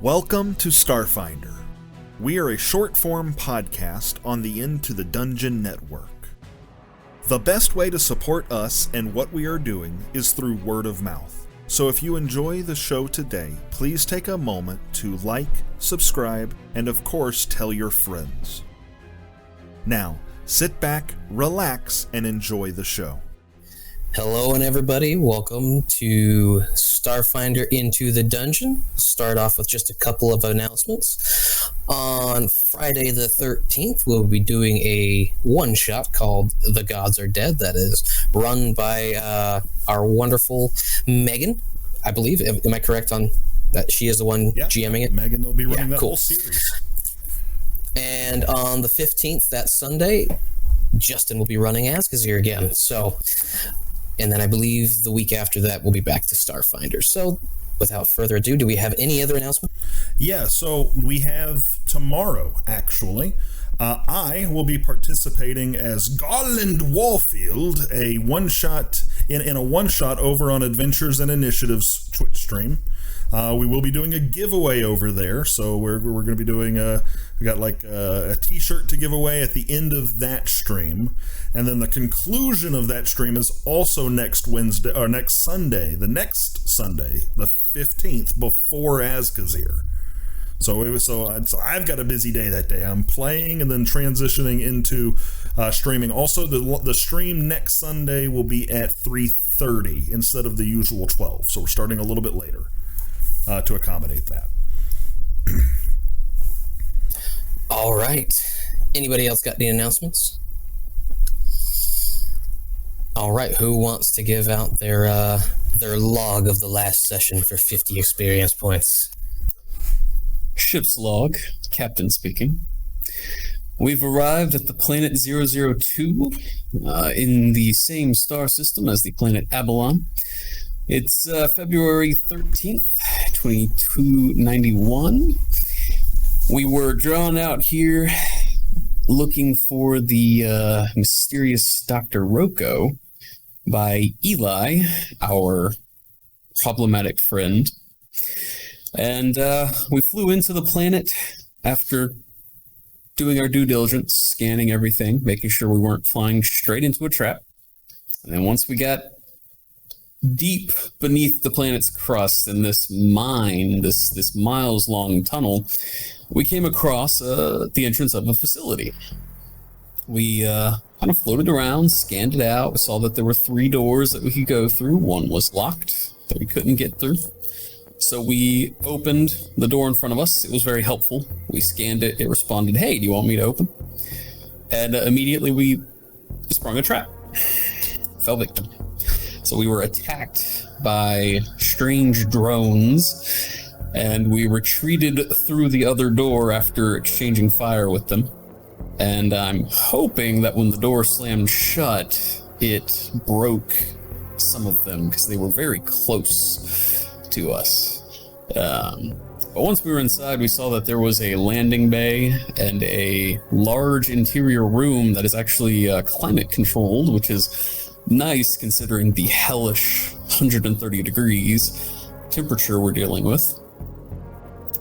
Welcome to Starfinder. We are a short-form podcast on the Into the Dungeon network. The best way to support us and what we are doing is through word of mouth. So if you enjoy the show today, please take a moment to like, subscribe, and of course tell your friends. Now, sit back, relax, and enjoy the show. Hello and everybody, welcome to Starfinder Into the Dungeon. Start off with just a couple of announcements. On Friday the 13th, we'll be doing a one-shot called The Gods Are Dead, that is run by our wonderful Megan, I believe. Am I correct on that? She is the one GMing it? Megan will be running that whole series. And on the 15th, that Sunday, Justin will be running Askazir again, so... And then I believe the week after that, we'll be back to Starfinder. So, without further ado, do we have any other announcement? Yeah, so we have tomorrow, actually. I will be participating as Garland Warfield, a one-shot in a one-shot over on Adventures and Initiatives Twitch stream. We will be doing a giveaway over there, so we're going to be doing we got like a t-shirt to give away at the end of that stream, and then the conclusion of that stream is also next Sunday, the 15th, before Askazir. So I've got a busy day that day. I'm playing and then transitioning into streaming. Also, the stream next Sunday will be at 3:30 instead of the usual 12, so we're starting a little bit later. To accommodate that. All right. Anybody else got any announcements? All right. Who wants to give out their log of the last session for 50 experience points? Ship's log, Captain speaking. We've arrived at the planet 002 in the same star system as the planet Abalon. It's February 13th, 2291. We were drawn out here looking for the mysterious Dr. Roko by Eli, our problematic friend. And we flew into the planet after doing our due diligence, scanning everything, making sure we weren't flying straight into a trap. And then once we got deep beneath the planet's crust in this mine, this miles-long tunnel, we came across the entrance of a facility. We kind of floated around, scanned it out. We saw that there were 3 doors that we could go through. One was locked that we couldn't get through. So we opened the door in front of us. It was very helpful. We scanned it. It responded, "Hey, do you want me to open?" And immediately we sprung a trap. Fell victim. So we were attacked by strange drones, and we retreated through the other door after exchanging fire with them. And I'm hoping that when the door slammed shut, it broke some of them, because they were very close to us. But once we were inside, we saw that there was a landing bay and a large interior room that is actually climate controlled, which is nice considering the hellish 130 degrees temperature we're dealing with.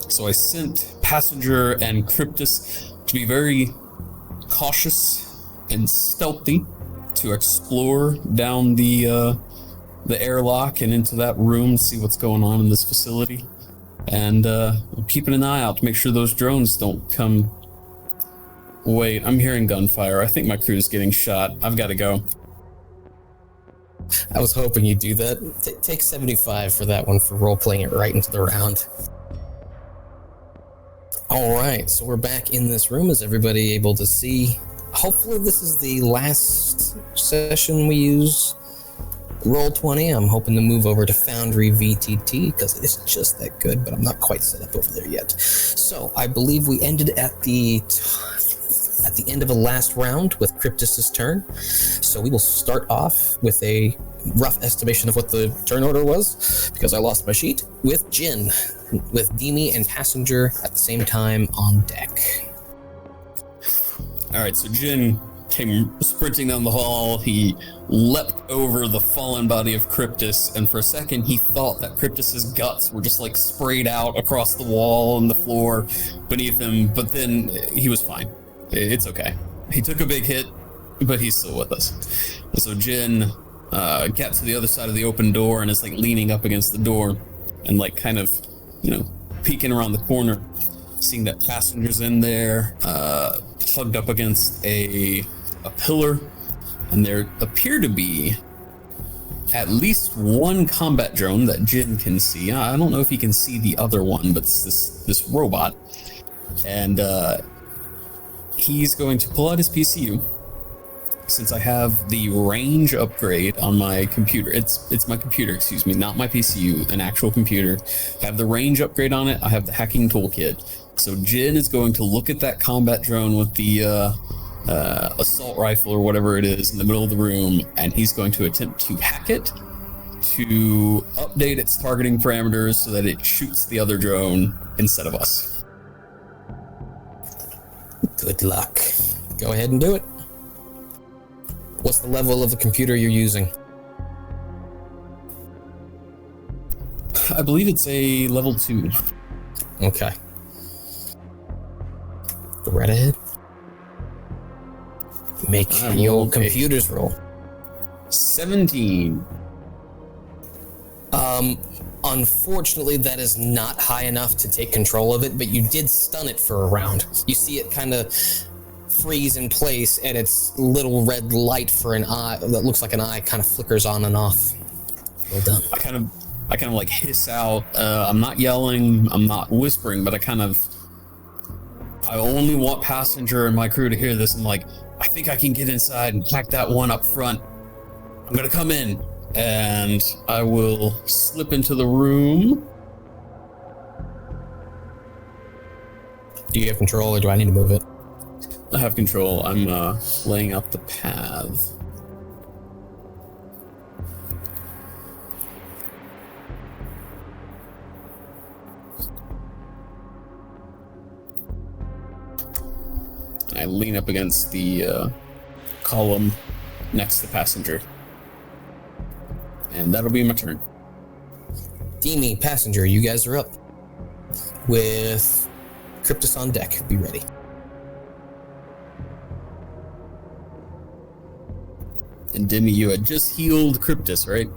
So I sent Passenger and Cryptus to be very cautious and stealthy to explore down the airlock and into that room to see what's going on in this facility. And I'm keeping an eye out to make sure those drones don't come. Wait, I'm hearing gunfire. I think my crew's getting shot. I've got to go. I was hoping you'd do that. Take 75 for that one, for role-playing it right into the round. All right, so we're back in this room. Is everybody able to see? Hopefully this is the last session we use Roll20. I'm hoping to move over to Foundry VTT, because it's just that good, but I'm not quite set up over there yet. So I believe we ended at the end of the last round with Cryptus's turn. So we will start off with a rough estimation of what the turn order was, because I lost my sheet, with Jin, with Demi and Passenger at the same time on deck. All right, so Jin came sprinting down the hall. He leapt over the fallen body of Cryptus, and for a second he thought that Cryptus's guts were just like sprayed out across the wall and the floor beneath him, but then he was fine. It's okay. He took a big hit, but he's still with us. And so Jin got to the other side of the open door and is like leaning up against the door and like kind of, peeking around the corner, seeing that Passenger's in there, hugged up against a pillar, and there appear to be at least one combat drone that Jin can see. I don't know if he can see the other one, but it's this robot, and he's going to pull out his PCU. Since I have the range upgrade on my computer, it's my computer, excuse me, not my PCU, an actual computer. I have the range upgrade on it. I have the hacking toolkit. So Jin is going to look at that combat drone with the assault rifle or whatever it is in the middle of the room, and he's going to attempt to hack it to update its targeting parameters so that it shoots the other drone instead of us. Good luck. Go ahead and do it. What's the level of the computer you're using? I believe it's a level 2. Okay. Go right ahead. Make your computers roll. 17. Unfortunately, that is not high enough to take control of it, but you did stun it for a round. You see it kind of freeze in place, and its little red light for an eye that looks like an eye kind of flickers on and off. Well done. I kind of like hiss out. I'm not yelling, I'm not whispering, but I only want Passenger and my crew to hear this. I'm like, I think I can get inside and hack that one up front. I'm gonna come in, and I will slip into the room. Do you have control, or do I need to move it? I have control. I'm laying out the path. I lean up against the column next to the Passenger. And that'll be my turn. Demi, Passenger, you guys are up. With Cryptus on deck, be ready. And Demi, you had just healed Cryptus, right?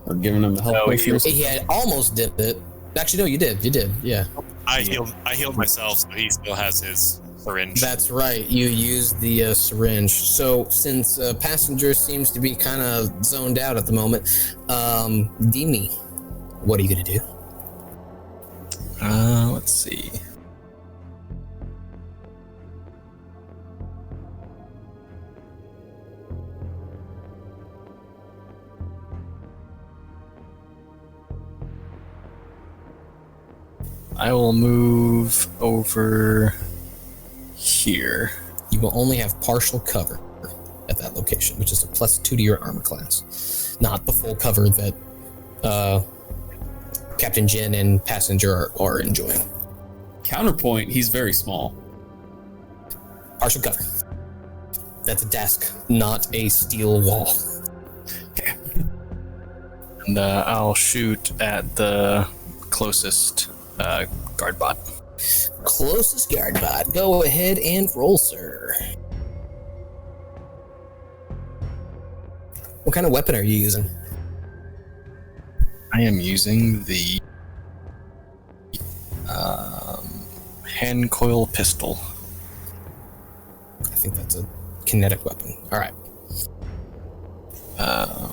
Or given him the health potions? He had almost did it. Actually, no, you did, yeah. I healed myself, so he still has his syringe. That's right, you used the syringe. So, since Passenger seems to be kind of zoned out at the moment, Demi, what are you going to do? Let's see. I will move over here. You will only have partial cover at that location, which is a +2 to your armor class. Not the full cover that Captain Jin and Passenger are enjoying. Counterpoint, he's very small. Partial cover. That's a desk, not a steel wall. Okay. And I'll shoot at the closest guard bot. Closest guard bot. Go ahead and roll, sir. What kind of weapon are you using? I am using the hand coil pistol. I think that's a kinetic weapon. All right. I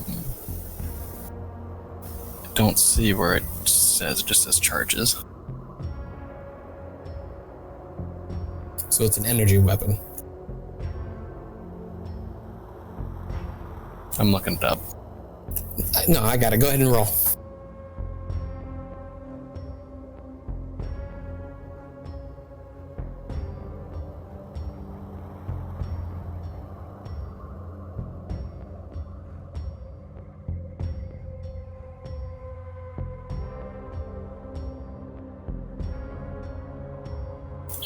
don't see where it says. It just says charges. So it's an energy weapon. I'm looking it up. No, I got it. Go ahead and roll.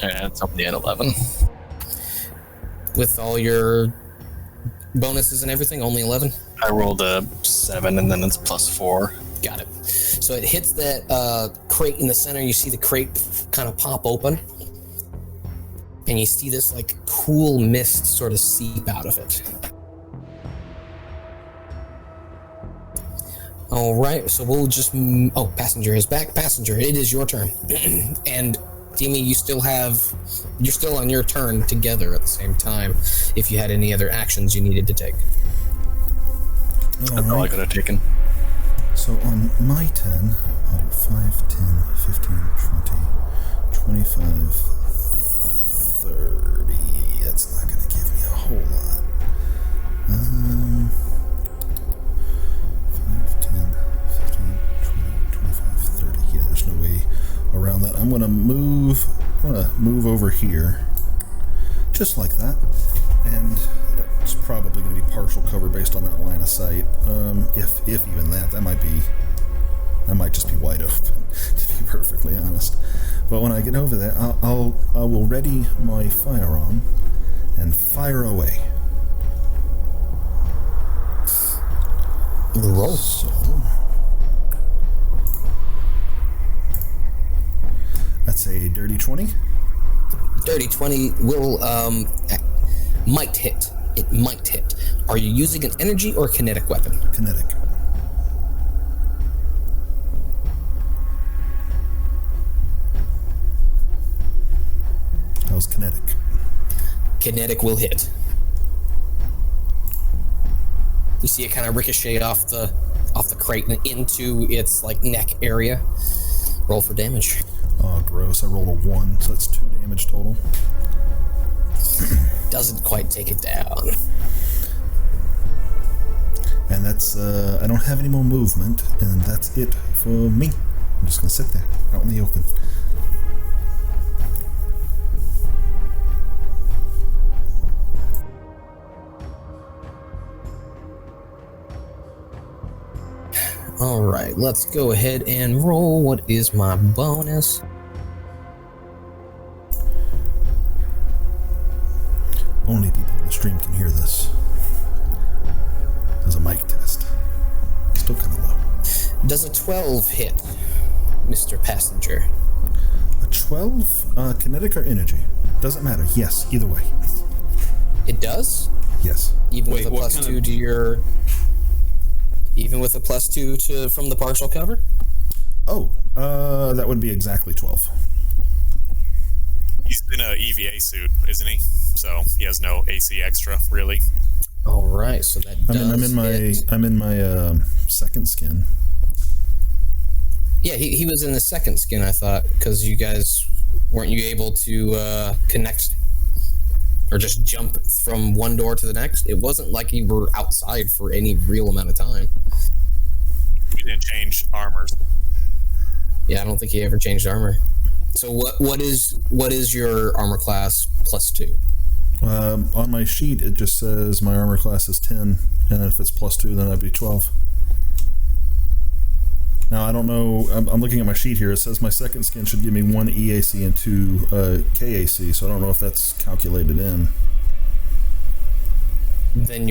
Yeah, it's only at 11. With all your bonuses and everything, only 11? I rolled a 7 and then it's +4. Got it. So it hits that crate in the center. You see the crate kind of pop open. And you see this like cool mist sort of seep out of it. All right, so we'll just... Oh, Passenger is back. Passenger, it is your turn. And Demi, you're still on your turn together at the same time if you had any other actions you needed to take. That's all I could have taken. So on my turn, I'll do 5, 10, 15, 20, 25, 30. That's not going to give me a whole lot. 5, 10, 15, 20, 25, 30. Yeah, there's no way around that. I'm going to move over here. Just like that. And it's probably going to be partial cover based on that line of sight. If even that might just be wide open, to be perfectly honest. But when I get over there, I will ready my firearm and fire away. Roll. So that's a dirty 20. Dirty 20 will might hit. It might hit. Are you using an energy or kinetic weapon? Kinetic. That was kinetic. Kinetic will hit. You see it kind of ricochet off the crate and into its like neck area. Roll for damage. Oh, gross. I rolled a 1, so that's 2 damage total. Doesn't quite take it down. And that's, I don't have any more movement, and that's it for me. I'm just gonna sit there, out in the open. Alright, let's go ahead and roll. What is my bonus? Only people in the stream can hear this. There's a mic test. Still kind of low. Does a 12 hit, Mr. Passenger? A 12? Kinetic or energy? Doesn't matter. Yes, either way. It does? Yes. Even Wait, with a what plus kind 2 of- to your... Even with a plus 2 from the partial cover? Oh, that would be exactly 12. He's in a EVA suit, isn't he? So he has no AC extra, really. All right, so that does I'm in my second skin. Yeah, he was in the second skin, I thought, because you guys weren't you able to connect or just jump from one door to the next? It wasn't like you were outside for any real amount of time. We didn't change armors. Yeah, I don't think he ever changed armor. So what is your armor class plus 2? On my sheet, it just says my armor class is 10, and if it's plus 2, then that'd be 12. Now, I don't know, I'm looking at my sheet here. It says my second skin should give me 1 EAC and 2 KAC, so I don't know if that's calculated in. Then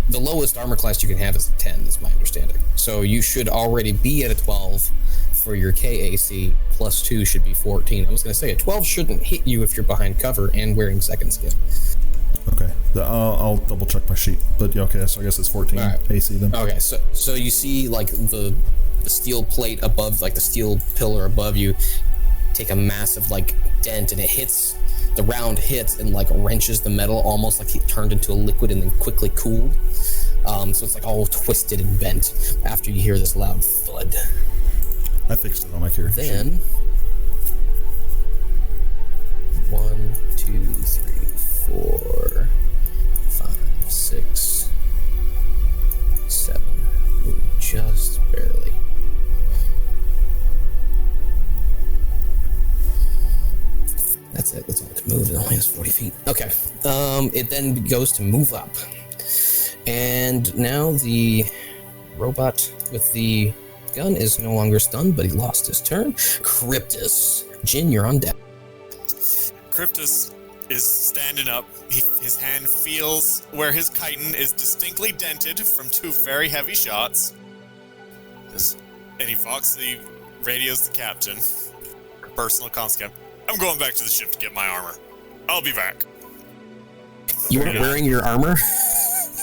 the lowest armor class you can have is a 10, is my understanding. So you should already be at a 12 for your KAC, plus 2 should be 14. I was going to say a 12 shouldn't hit you if you're behind cover and wearing second skin. Okay, I'll double check my sheet, but yeah, okay, so I guess it's 14 All right. AC then. Okay, so you see like the steel plate above, like the steel pillar above you, take a massive like dent, and the round hits and like wrenches the metal almost like it turned into a liquid and then quickly cooled. So it's like all twisted and bent after you hear this loud thud. I fixed it on my character Then 1, 2, 3, 4, 5, 6, 7. Ooh, just barely. That's it. That's all it can move. It only has 40 feet. Okay. It then goes to move up. And now the robot with the gun is no longer stunned, but he lost his turn. Cryptus. Jin, you're on deck. Cryptus is standing up. His hand feels where his chitin is distinctly dented from 2 very heavy shots. And he radios the captain. Personal conscap. I'm going back to the ship to get my armor. I'll be back. You weren't wearing your armor?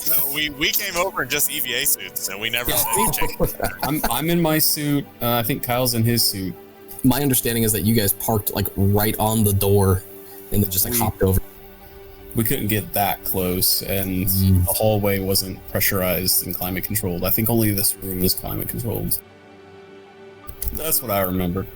No, we came over in just EVA suits, and we never said anything. I'm in my suit. I think Kyle's in his suit. My understanding is that you guys parked like right on the door and then just like hopped over. We couldn't get that close, and the hallway wasn't pressurized and climate controlled. I think only this room is climate controlled. That's what I remember.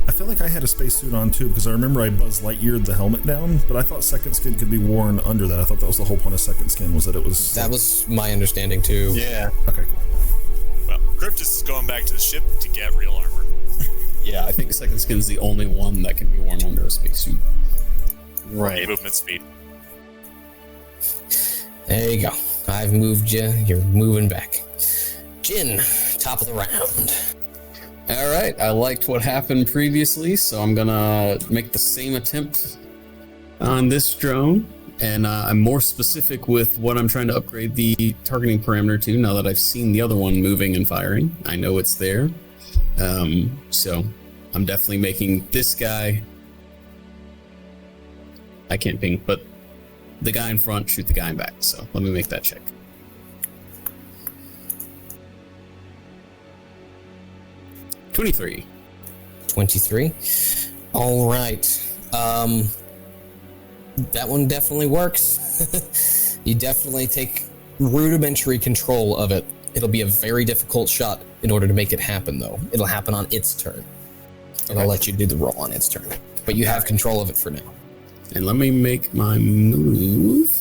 I feel like I had a spacesuit on too, because I remember I Buzz Lightyeared the helmet down, but I thought second skin could be worn under that. I thought that was the whole point of second skin, was that it was... That was my understanding too. Yeah. Okay, cool. Well, Cryptus is going back to the ship to get real armor. Yeah, I think second skin's the only one that can be worn under a spacesuit. Right. Movement speed. There you go. I've moved you. You're moving back. Jin, top of the round. All right, I liked what happened previously, so I'm gonna make the same attempt on this drone, and I'm more specific with what I'm trying to upgrade the targeting parameter to now that I've seen the other one moving and firing. I know it's there, so I'm definitely making this guy. I can't ping, but the guy in front shoot the guy in back, so let me make that check. 23. 23. All right. That one definitely works. You definitely take rudimentary control of it. It'll be a very difficult shot in order to make it happen, though. It'll happen on its turn. And I'll let you do the roll on its turn. But you have control of it for now. And let me make my move.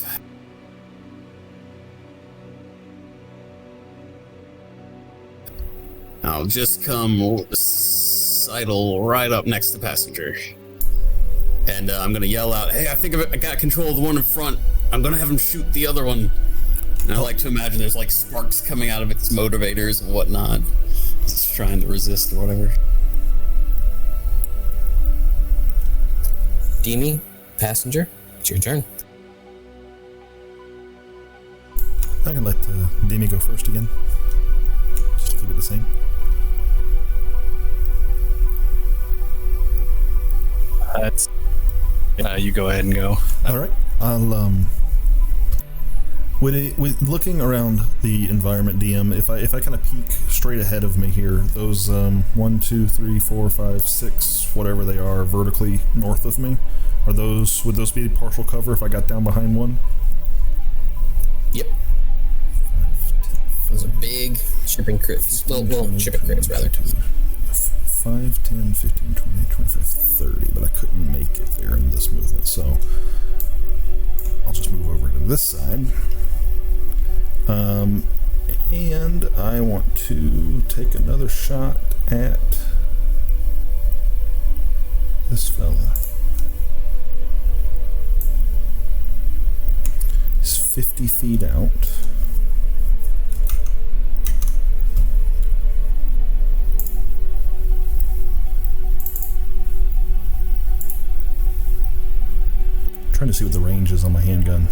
I'll just come sidle right up next to passenger. And I'm going to yell out, hey, I think I got control of the one in front. I'm going to have him shoot the other one. And I like to imagine there's like sparks coming out of its motivators and whatnot. Just trying to resist or whatever. Demi, passenger, it's your turn. I can let Demi go first again. Just to keep it the same. You go ahead and go. All right. I'll with looking around the environment, DM, if I kind of peek straight ahead of me here, those 1, 2, 3, 4, 5, 6, whatever they are, vertically north of me, would those be partial cover if I got down behind one? Yep. 5, 10, Those are big shipping crates. Little shipping crates, rather. 5, 10, 15, 20, 25, 30, but I couldn't make it there in this movement, so I'll just move over to this side. And I want to take another shot at this fella. He's 50 feet out. Trying to see what the range is on my handgun.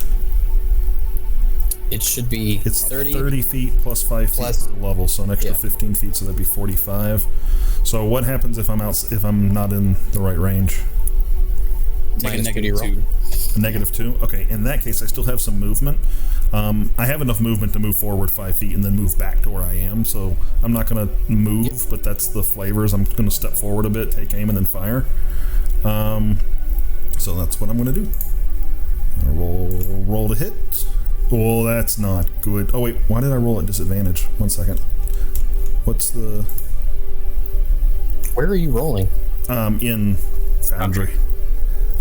It should be It's 30 feet plus 5 plus- feet per level, so an extra yeah. 15 feet, so that'd be 45. So what happens if I'm not in the right range? Take a Minus -2. A -2? Okay, in that case, I still have some movement. I have enough movement to move forward 5 feet and then move back to where I am, so I'm not going to move, but that's the flavors. I'm going to step forward a bit, take aim, and then fire. So that's what I'm going to do. I'm gonna roll to hit. Oh, that's not good. Oh, wait, why did I roll at disadvantage? 1 second. What's the... Where are you rolling? In Foundry.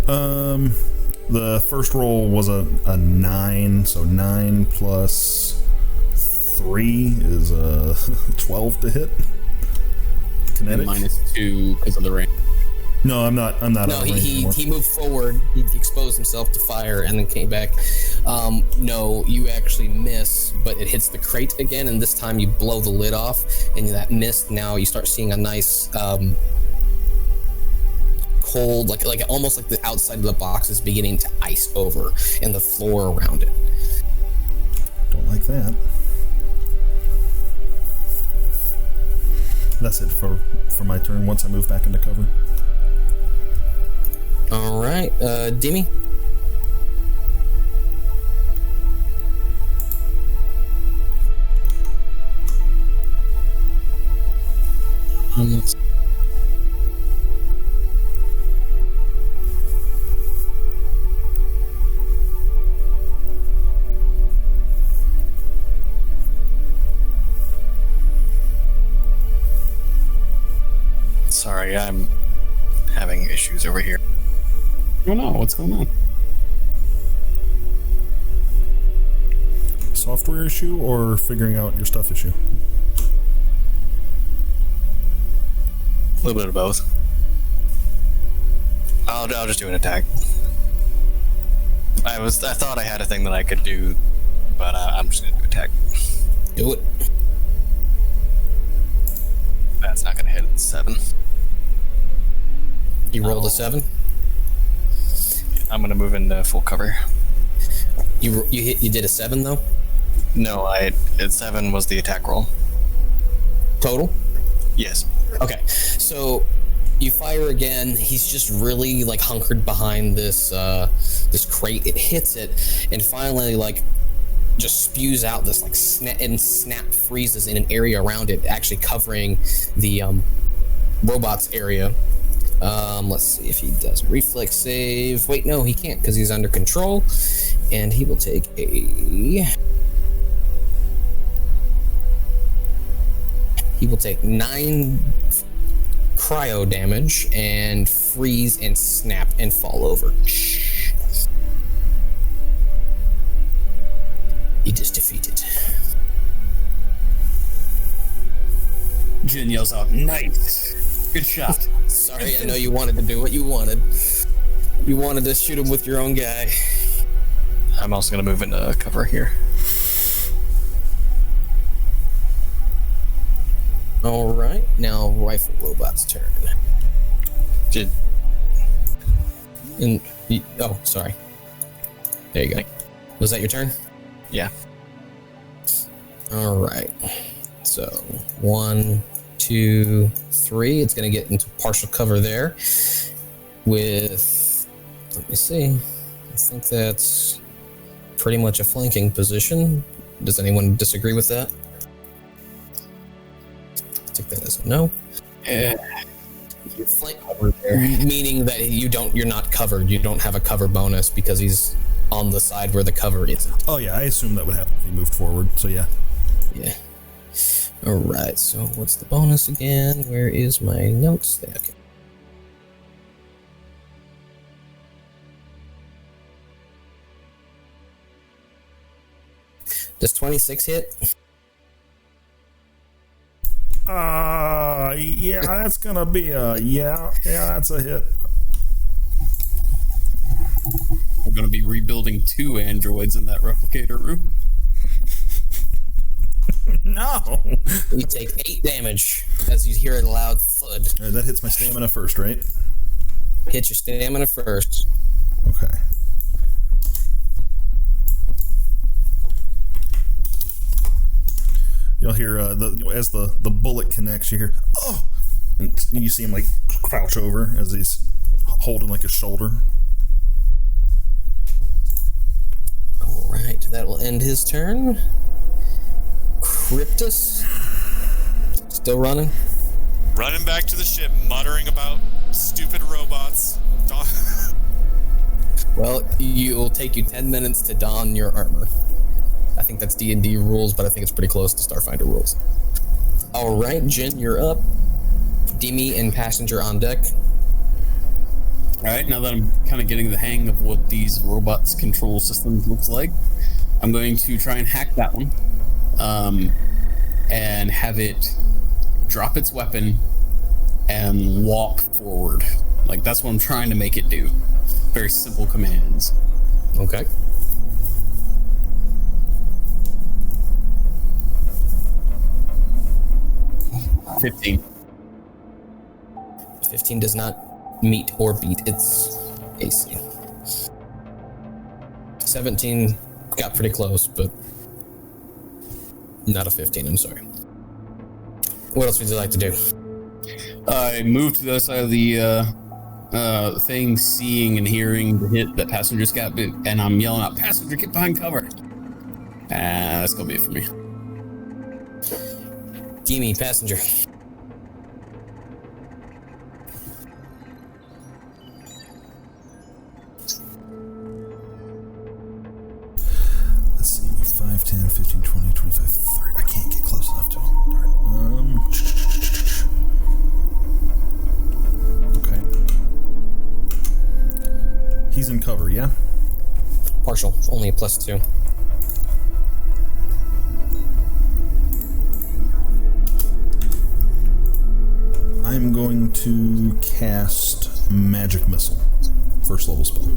The first roll was a 9, so 9 plus 3 is 12 to hit. Kinetic. And -2 because of the range. No, I'm not. I'm not. No, out of range anymore. he moved forward. He exposed himself to fire and then came back. No, you actually miss, but it hits the crate again, and this time you blow the lid off, and that mist. Now you start seeing a nice cold, like almost like the outside of the box is beginning to ice over, and the floor around it. Don't like that. That's it for my turn. Once I move back into cover. All right, Demi. Sorry, I'm having issues over here. Oh no, what's going on? Software issue or figuring out your stuff issue? A little bit of both. I'll just do an attack. I thought I had a thing that I could do, but I'm just gonna do attack. Do it. That's not gonna hit 7. You rolled a 7. I'm gonna move into full cover. You did a 7 though. No, 7 was the attack roll. Total. Yes. Okay, so you fire again. He's just really like hunkered behind this this crate. It hits it, and finally like just spews out this like snap freezes in an area around it, actually covering the robot's area. Let's see if he does a reflex save. Wait, no, he can't because he's under control, and he will take a. He will take 9 cryo damage and freeze and snap and fall over. He is defeated. Jin yells out, "Nice! Good shot." Sorry, I know you wanted to do what you wanted. You wanted to shoot him with your own guy. I'm also gonna move into cover here. All right, now rifle robot's turn. Oh, sorry. There you go. Was that your turn? Yeah. All right. So 1, 2, 3. It's going to get into partial cover there. With, let me see. I think that's pretty much a flanking position. Does anyone disagree with that? Take that as a no. You're flank covered there, meaning that you're not covered. You don't have a cover bonus because he's on the side where the cover is. Oh yeah, I assume that would happen if he moved forward. So yeah. Yeah. All right. So what's the bonus again? Where is my notes? There. Okay. Does 26 hit? Yeah, that's gonna be yeah, that's a hit. We're going to be rebuilding 2 androids in that replicator room. No. You take 8 damage as you hear a loud thud. All right, that hits my stamina first, right? Hit your stamina first. Okay. You'll hear as the bullet connects, you hear, oh! And you see him like crouch over as he's holding like his shoulder. All right, that will end his turn. Cryptus, still running? Running back to the ship, muttering about stupid robots. Well, it will take you 10 minutes to don your armor. I think that's D&D rules, but I think it's pretty close to Starfinder rules. All right, Jin, you're up. Demi and passenger on deck. All right, now that I'm kind of getting the hang of what these robots' control systems looks like, I'm going to try and hack that one, and have it drop its weapon and walk forward, Like, that's what I'm trying to make it do. Very simple commands. Okay. $15. 15 does not meet or beat its AC. 17 got pretty close, but not a 15, I'm sorry. What else would you like to do? I moved to the other side of the thing, seeing and hearing the hit that passengers got, and I'm yelling out, "Passenger, get behind cover!" That's gonna be it for me. Gimme, passenger. Let's see, 5, 10, 15, 20, 25, 30. I can't get close enough to him. Darn. Okay. He's in cover, yeah? Partial, only a +2. I'm going to cast Magic Missile. First level spell.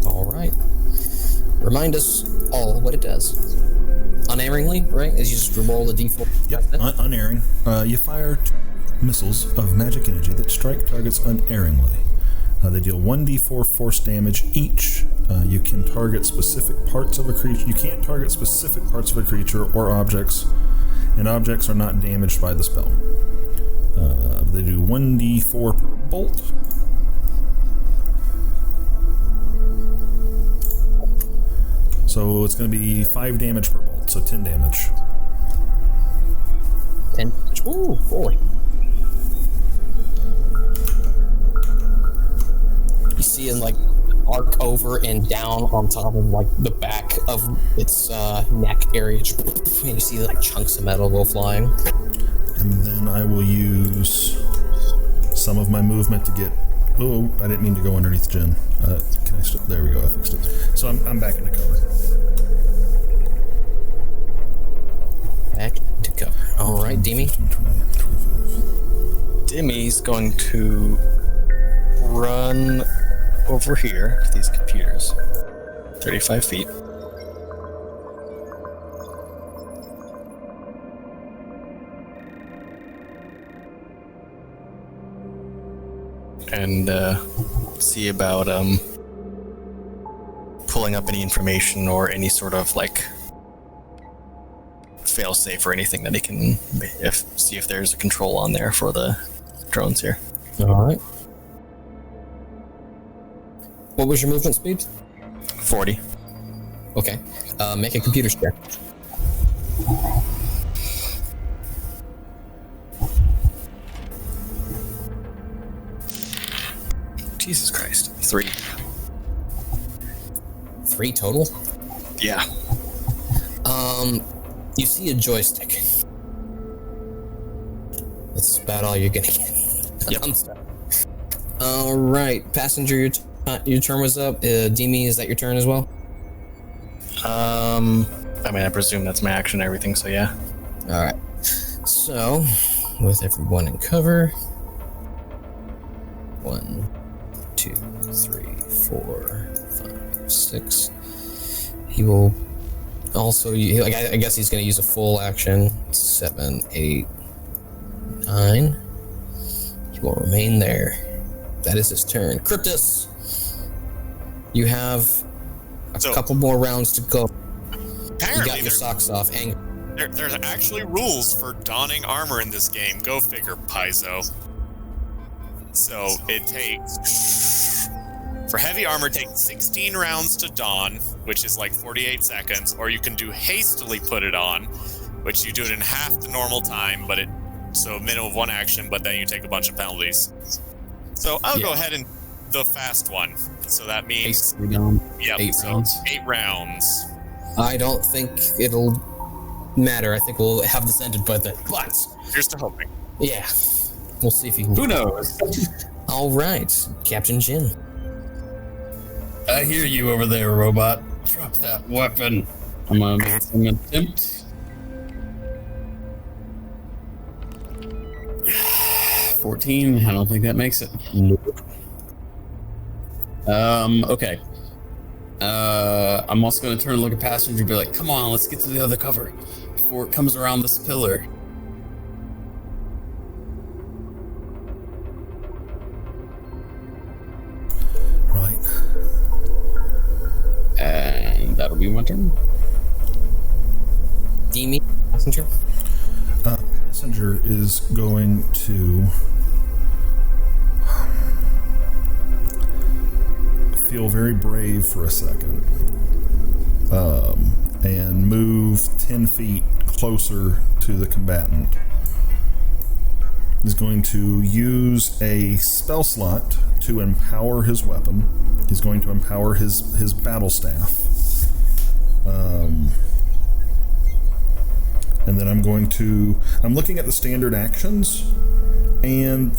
Alright. Remind us all what it does. Unerringly, right? As you just roll the d4. Yep, unerring. You fire 2 missiles of magic energy that strike targets unerringly. They deal 1d4 force damage each. You can target specific parts of a creature. You can't target specific parts of a creature or objects, and objects are not damaged by the spell. They do 1d4 per bolt. So it's going to be 5 damage per bolt, so 10 damage. 10. Ooh, boy. You see it like arc over and down on top of like the back of its neck area. And you see like chunks of metal go flying. And then I will use some of my movement to get... Oh, I didn't mean to go underneath Jen. Can I still... There we go, I fixed it. So I'm back into cover. Back to cover. Alright, Demi. 15, 20, 25. Demi's going to run over here to these computers. 35 feet. And see about pulling up any information or any sort of like fail-safe or anything that he can see if there's a control on there for the drones here. Alright. What was your movement speed? 40. Okay. Make a computer check. Jesus Christ. 3. 3 total? Yeah. You see a joystick. That's about all you're gonna get. Yep. I'm sorry. Alright, passenger, your turn was up. Demi, is that your turn as well? I mean, I presume that's my action and everything, so yeah. Alright. So, with everyone in cover. 1, 2, 3, 4, 5, 6. He will also, I guess he's going to use a full action. 7, 8, 9. He will remain there. That is his turn. Cryptus! You have a couple more rounds to go. Apparently, You got your socks off. there's actually rules for donning armor in this game. Go figure, Paizo. So it takes... For heavy armor, it takes 16 rounds to don, which is like 48 seconds, or you can do hastily put it on, which you do it in half the normal time, so a minimum of 1 action, but then you take a bunch of penalties. So I'll go ahead and the fast one. So that means... Yep, 8 rounds. 8 rounds. I don't think it'll matter. I think we'll have this ended by then. But Here's to hoping. yeah, we'll see if you can. Who knows? All right, Captain Jin. I hear you over there, robot. Drop that weapon. I'm gonna make some attempt. 14. I don't think that makes it. Nope. Okay. I'm also going to turn and look at Passenger and be like, come on, let's get to the other cover before it comes around this pillar. Right. And that'll be my turn. Demi, Passenger. Passenger is going to feel very brave for a second, and move 10 feet closer to the combatant. He's going to use a spell slot to empower his weapon. He's going to empower his battle staff. And then I'm looking at the standard actions, and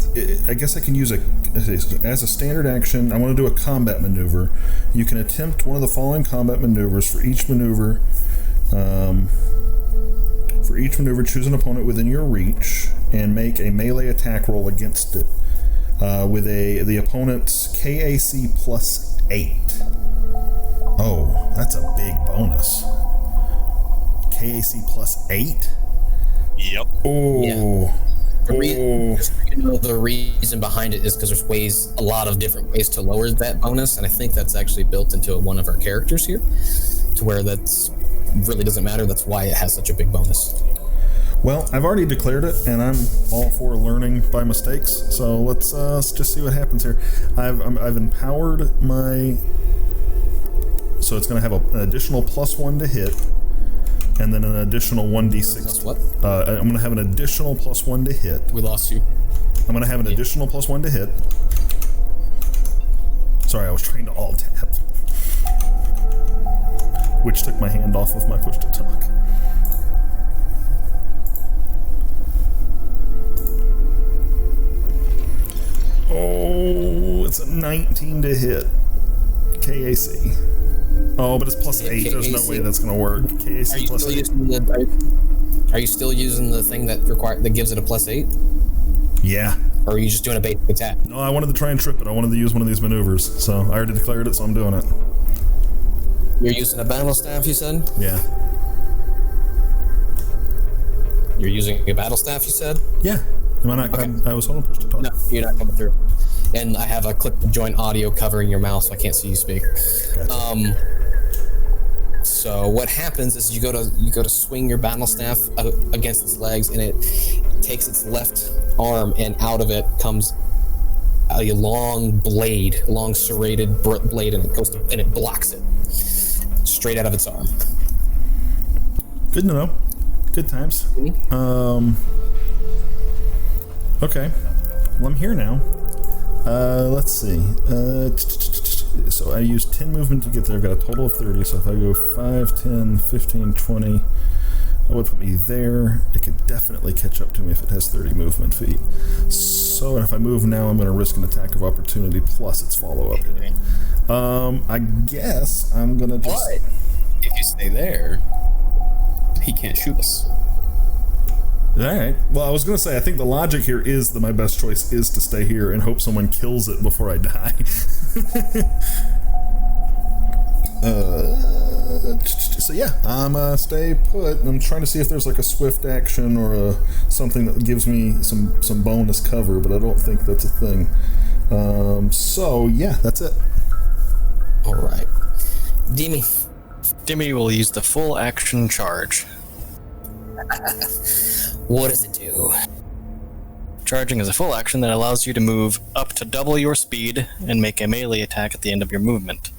I guess I can use as a standard action, I want to do a combat maneuver. You can attempt one of the following combat maneuvers. For each maneuver, choose an opponent within your reach and make a melee attack roll against it with the opponent's KAC plus 8. Oh, that's a big bonus. KAC plus 8? Yep. Oh. Yeah. The reason behind it is because there's a lot of different ways to lower that bonus, and I think that's actually built into one of our characters here, to where that's really doesn't matter. That's why it has such a big bonus. Well, I've already declared it, and I'm all for learning by mistakes. So let's just see what happens here. I've empowered my, so it's going to have an additional +1 to hit. And then an additional 1d6. Plus what? I'm going to have an additional +1 to hit. We lost you. I'm going to have an additional +1 to hit. Sorry, I was trying to alt-tab. Which took my hand off of my push to talk. Oh, it's a 19 to hit. KAC. Oh, but it's +8. KAC. There's no way that's going to work. KAC +8. Are you still using the thing that gives it a +8? Yeah. Or are you just doing a basic attack? No, I wanted to try and trip it. I wanted to use one of these maneuvers. So I already declared it, so I'm doing it. You're using a battle staff, you said? Yeah. You're using a battle staff, you said? Yeah. Am I not? Okay. I was holding push to talk. No, you're not coming through. And I have a click to join audio covering your mouth, so I can't see you speak. Gotcha. So what happens is you go to swing your battle staff against its legs, and it takes its left arm, and out of it comes a long serrated blade, and it blocks it straight out of its arm. Good to know. Good times. Okay. Well, I'm here now. Let's see. So I used 10 movement to get there. I've got a total of 30. So if I go 5, 10, 15, 20, that would put me there. It could definitely catch up to me if it has 30 movement feet. So if I move now, I'm going to risk an attack of opportunity plus its follow-up hit. I guess I'm going to just... But if you stay there, he can't shoot us. Alright. Well, I was going to say, I think the logic here is that my best choice is to stay here and hope someone kills it before I die. So yeah, I'm stay put. I'm trying to see if there's like a swift action or something that gives me some bonus cover, but I don't think that's a thing. So yeah, that's it. Alright. Demi. Demi will use the full action charge. What does it do? Charging is a full action that allows you to move up to double your speed and make a melee attack at the end of your movement.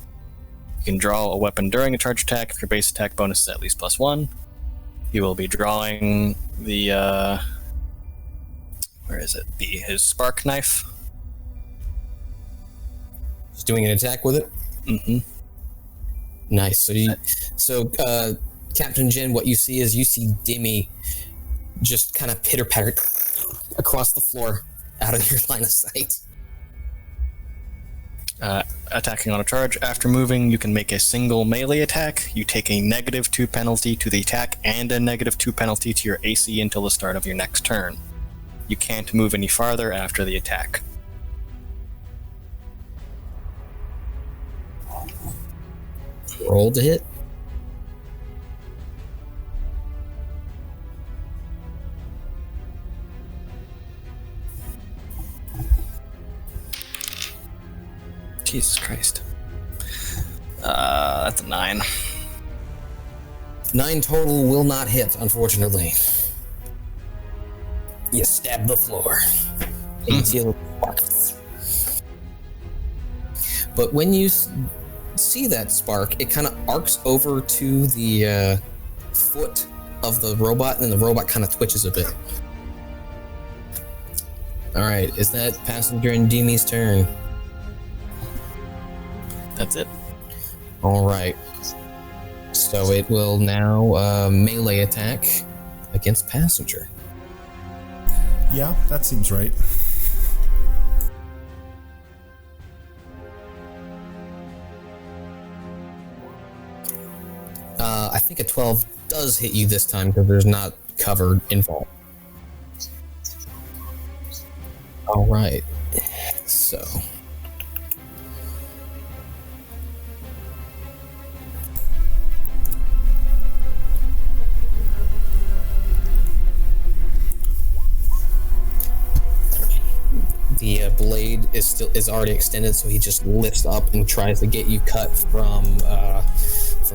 You can draw a weapon during a charge attack if your base attack bonus is at least +1. You will be drawing the his spark knife. Just doing an attack with it? Mm-hmm. Nice. So Captain Jin, what you see Demi just kind of pitter-patter across the floor out of your line of sight. Attacking on a charge. After moving, you can make a single melee attack. You take a -2 penalty to the attack and a -2 penalty to your AC until the start of your next turn. You can't move any farther after the attack. Roll to hit. Jesus Christ. That's a 9. 9 total will not hit, unfortunately. You stab the floor. You can see a little spark. But when you see that spark, it kind of arcs over to the foot of the robot, and the robot kind of twitches a bit. Alright, is that Passenger and Demi's turn? That's it. Alright. So it will now melee attack against Passenger. Yeah, that seems right. I think a 12 does hit you this time because there's not covered involved. Alright. So. The blade is already extended, so he just lifts up and tries to get you cut from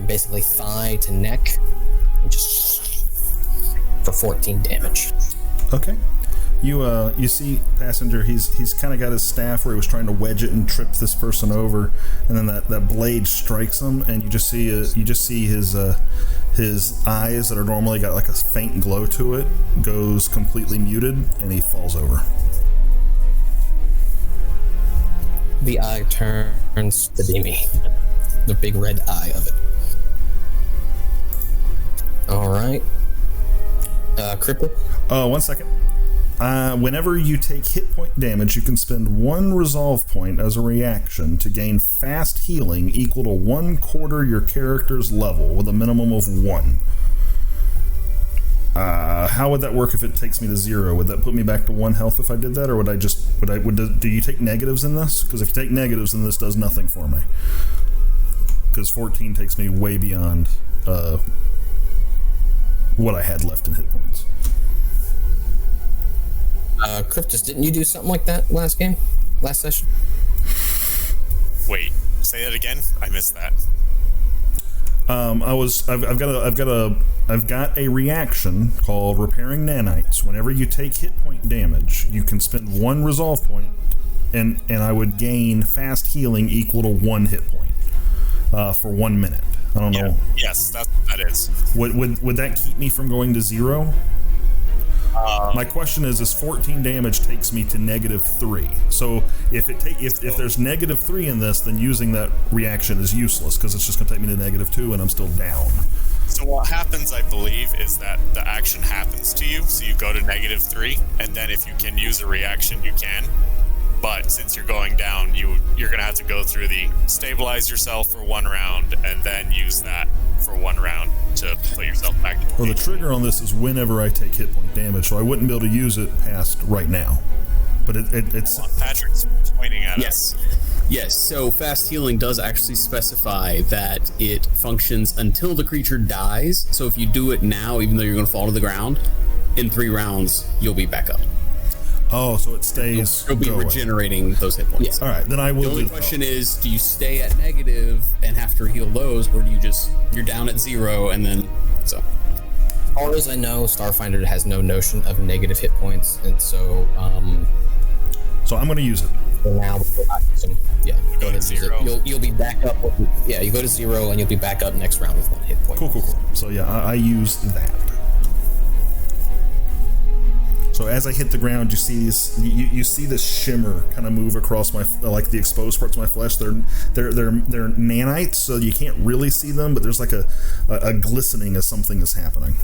basically thigh to neck, and just for 14 damage. Okay. You see Passenger, he's kind of got his staff where he was trying to wedge it and trip this person over, and then that blade strikes him, and you just see his eyes that are normally got like a faint glow to it goes completely muted, and he falls over. The eye turns to Demi, the big red eye of it. All right, Cryptic. 1 second. Whenever you take hit point damage, you can spend 1 resolve point as a reaction to gain fast healing equal to 1/4 your character's level with a minimum of 1. How would that work if it takes me to 0? Would that put me back to 1 health if I did that, or do you take negatives in this? Because if you take negatives, then this does nothing for me. Because 14 takes me way beyond what I had left in hit points. Cryptus, didn't you do something like that last session? Wait, say that again? I missed that. I've got a reaction called repairing nanites. Whenever you take hit point damage, you can spend 1 resolve point, and I would gain fast healing equal to 1 hit point for 1 minute. I don't know. Yes, that is. Would that keep me from going to 0? My question is 14 damage takes me to -3. So if there's -3 in this, then using that reaction is useless because it's just going to take me to -2 and I'm still down. So what happens, I believe, is that the action happens to you, so you go to -3, and then if you can use a reaction, you can. But since you're going down, you're going to have to go through the stabilize yourself for 1 round, and then use that for 1 round to put yourself back to 1. Well, the trigger on this is whenever I take hit point damage, so I wouldn't be able to use it past right now. But it's... Patrick's pointing at us. Yes, so fast healing does actually specify that it functions until the creature dies. So if you do it now, even though you're going to fall to the ground, in 3 rounds, you'll be back up. Oh, so it stays... You'll be regenerating those hit points. Yeah. All right, then I will The only question is, do you stay at negative and have to heal those, or do you you're down at 0 and then... So. As far as I know, Starfinder has no notion of negative hit points, and so... So I'm going to use it. For now, we'll not use them. Yeah, go to 0. You'll be back up. You go to 0, and you'll be back up next round with 1 hit point. Cool. So yeah, I use that. So as I hit the ground, you see these. You see this shimmer kind of move across my, like the exposed parts of my flesh. They're nanites, so you can't really see them, but there's like a glistening as something is happening.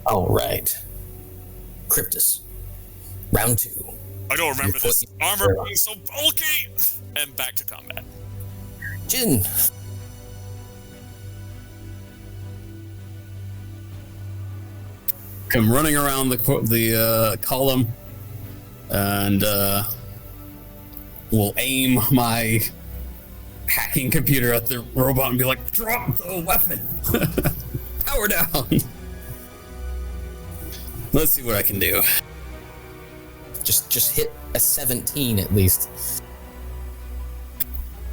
All right, Cryptus, round 2. I don't remember this armor being so bulky. And back to combat. Jin. 'Jin, come running around the column, and will aim my hacking computer at the robot and be like, "Drop the weapon, power down." Let's see what I can do. Just hit a 17 at least.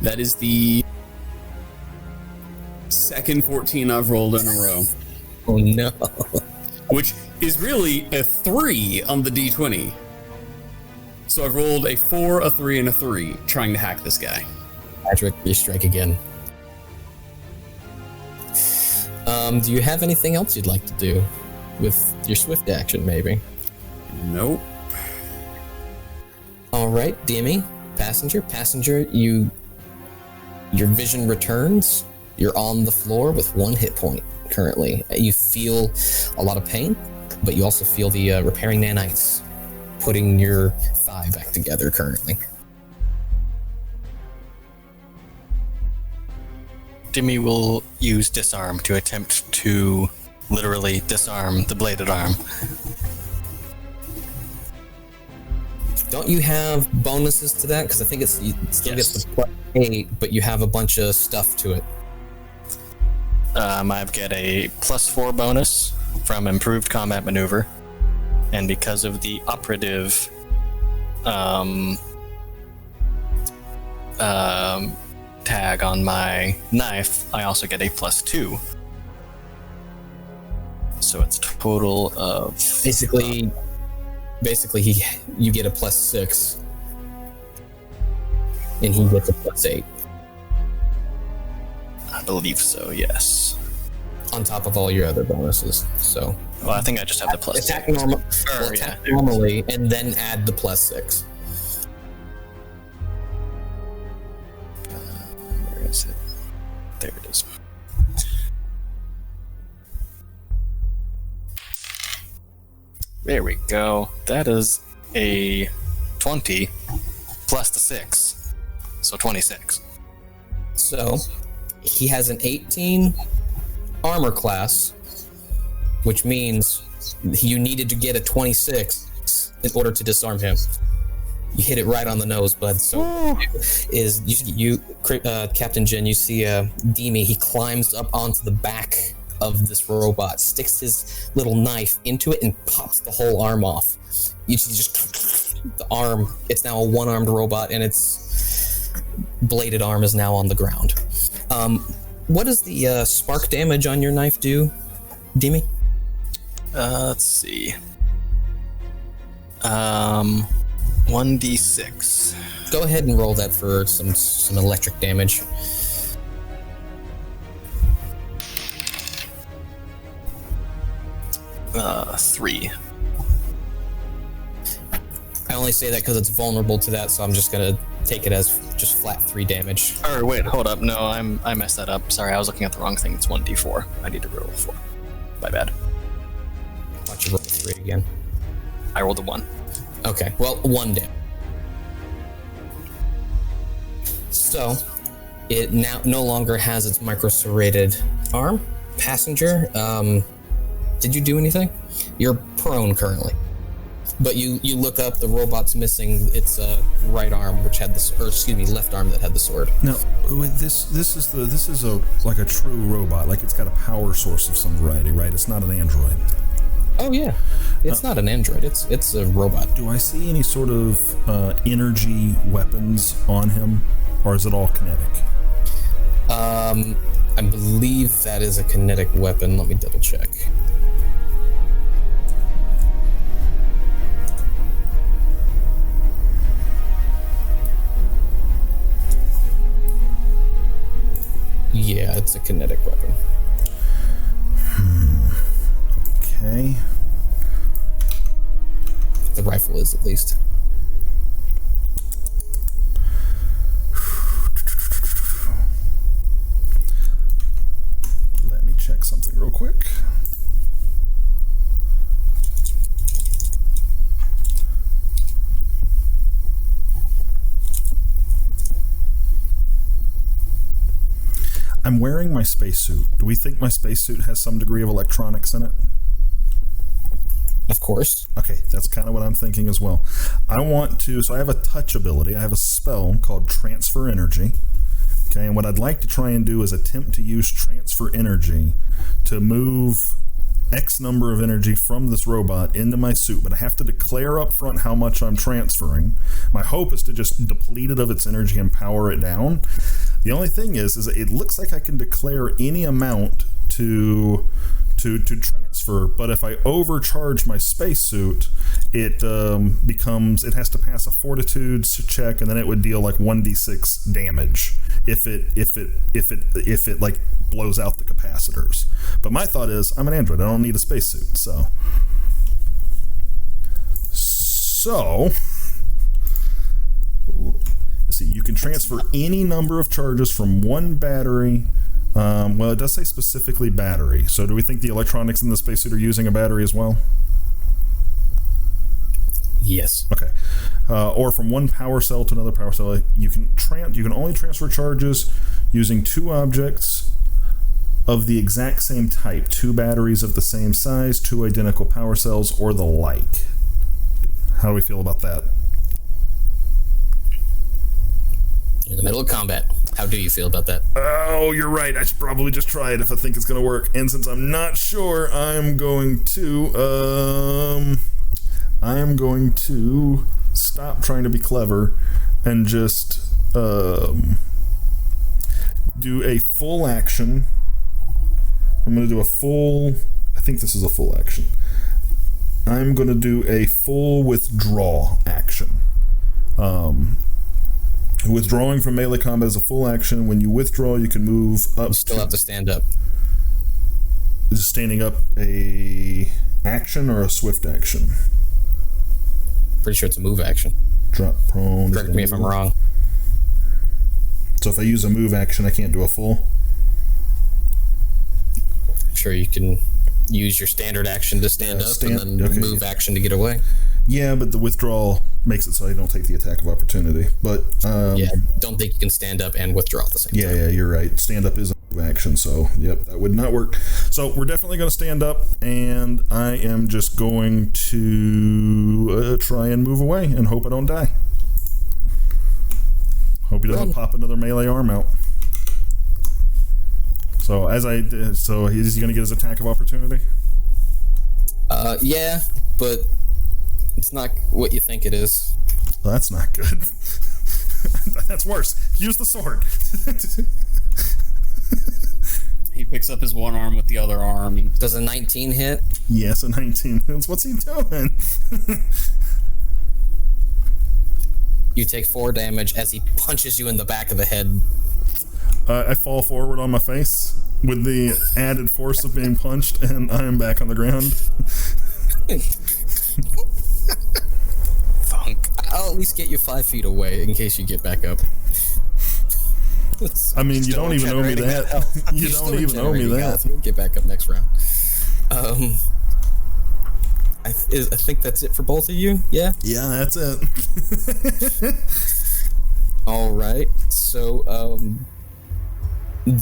That is the second 14 I've rolled in a row. Oh no. Which is really a 3 on the D20. So I've rolled a 4, a 3, and a 3 trying to hack this guy. Patrick, you strike again. Do you have anything else you'd like to do with your swift action, maybe? Nope. All right, DME, passenger, your vision returns. You're on the floor with 1 hit point currently. You feel a lot of pain, but you also feel the repairing nanites putting your thigh back together currently. Dimmy will use disarm to attempt to literally disarm the bladed arm. Don't you have bonuses to that? Because I think it still gets the +8, but you have a bunch of stuff to it. I get a +4 bonus from improved combat maneuver, and because of the operative tag on my knife, I also get a +2. So it's a total of Basically, you get a +6, and he gets a +8 I believe so, yes. on top of all your other bonuses. So Well, I think I just have the +2. attack yeah. normally, and then add the +6. Where is it? There it is. There we go. That is a 20 plus the 6. So 26. So he has an 18 armor class, which means you needed to get a 26 in order to disarm him. You hit it right on the nose, bud. So Captain Jin, you see Demi, he climbs up onto the back of this robot, sticks his little knife into it, and pops the whole arm off. You see just the arm, it's now a one-armed robot, and its bladed arm is now on the ground. What does the spark damage on your knife do, Demi? Let's see. 1d6. Go ahead and roll that for some electric damage. Uh, 3. I only say that because it's vulnerable to that, so I'm just gonna take it as just flat 3 damage. Or wait, hold up. No, I messed that up. Sorry, I was looking at the wrong thing. It's 1d4. I need to roll 4. My bad. Watch you roll 3 again. I rolled a 1. Okay, well, 1 damage. So, it now no longer has its micro-serrated arm. Passenger, did you do anything? You're prone currently. But you look up, the robot's missing its right arm, which had left arm that had the sword. Now, this is like a true robot. Like it's got a power source of some variety, right? It's not an android. Oh yeah, it's not an android. It's a robot. Do I see any sort of energy weapons on him, or is it all kinetic? I believe that is a kinetic weapon. Let me double check. Yeah, it's a kinetic weapon. Okay. The rifle is, at least. Let me check something real quick. I'm wearing my spacesuit. Do we think my spacesuit has some degree of electronics in it? Of course. Okay, that's kind of what I'm thinking as well. So I have a touch ability. I have a spell called Transfer Energy. Okay, and what I'd like to try and do is attempt to use Transfer Energy to move X number of energy from this robot into my suit, but I have to declare up front how much I'm transferring. My hope is to just deplete it of its energy and power it down. The only thing is it looks like I can declare any amount to transfer, but if I overcharge my spacesuit, it has to pass a fortitude check, and then it would deal like 1d6 damage if it like blows out the capacitors. But my thought is, I'm an android, I don't need a spacesuit, so let's see, you can transfer any number of charges from one battery. Well, it does say specifically battery. So do we think the electronics in the spacesuit are using a battery as well? Yes. Okay. Or from one power cell to another power cell. You can only transfer charges using two objects of the exact same type, two batteries of the same size, two identical power cells, or the like. How do we feel about that? In the middle of combat. How do you feel about that? Oh, you're right. I should probably just try it if I think it's going to work. And since I'm not sure, I'm going to stop trying to be clever and just do a full action. I'm going to do I think this is a full action. I'm going to do a full withdraw action. Withdrawing from melee combat is a full action. When you withdraw, you can move up. You still have to stand up. Is standing up a action or a swift action? Pretty sure it's a move action. Drop prone. Correct me if I'm wrong. So if I use a move action, I can't do a full? I'm sure you can use your standard action to stand up and then move action to get away. Yeah, but the withdrawal makes it so I don't take the attack of opportunity. But don't think you can stand up and withdraw at the same time. Yeah, you're right. Stand up is a move action, so yep, that would not work. So we're definitely going to stand up, and I am just going to try and move away and hope I don't die. Hope he doesn't pop another melee arm out. So is he going to get his attack of opportunity? Yeah, but it's not what you think it is. Well, that's not good. That's worse. Use the sword. He picks up his one arm with the other arm. Does a 19 hit? Yes, a 19 hits. What's he doing? You take 4 damage as he punches you in the back of the head. I fall forward on my face with the added force of being punched, and I am back on the ground. Funk. I'll at least get you 5 feet away in case you get back up. I mean, you don't even owe me that. You don't even owe me that. You'll get back up next round. I think that's it for both of you. Yeah. Yeah, that's it. All right. So,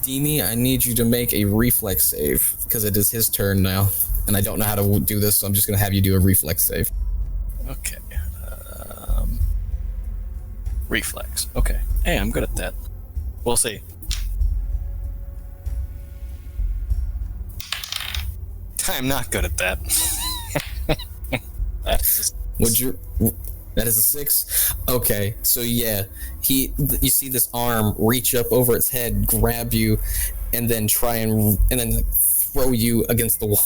Demi, I need you to make a reflex save because it is his turn now, and I don't know how to do this, so I'm just gonna have you do a reflex save. Okay. Reflex. Okay. Hey, I'm good at that. We'll see. I'm not good at that. That is a 6? Okay, so yeah, you see this arm reach up over its head, grab you, and then and then throw you against the wall.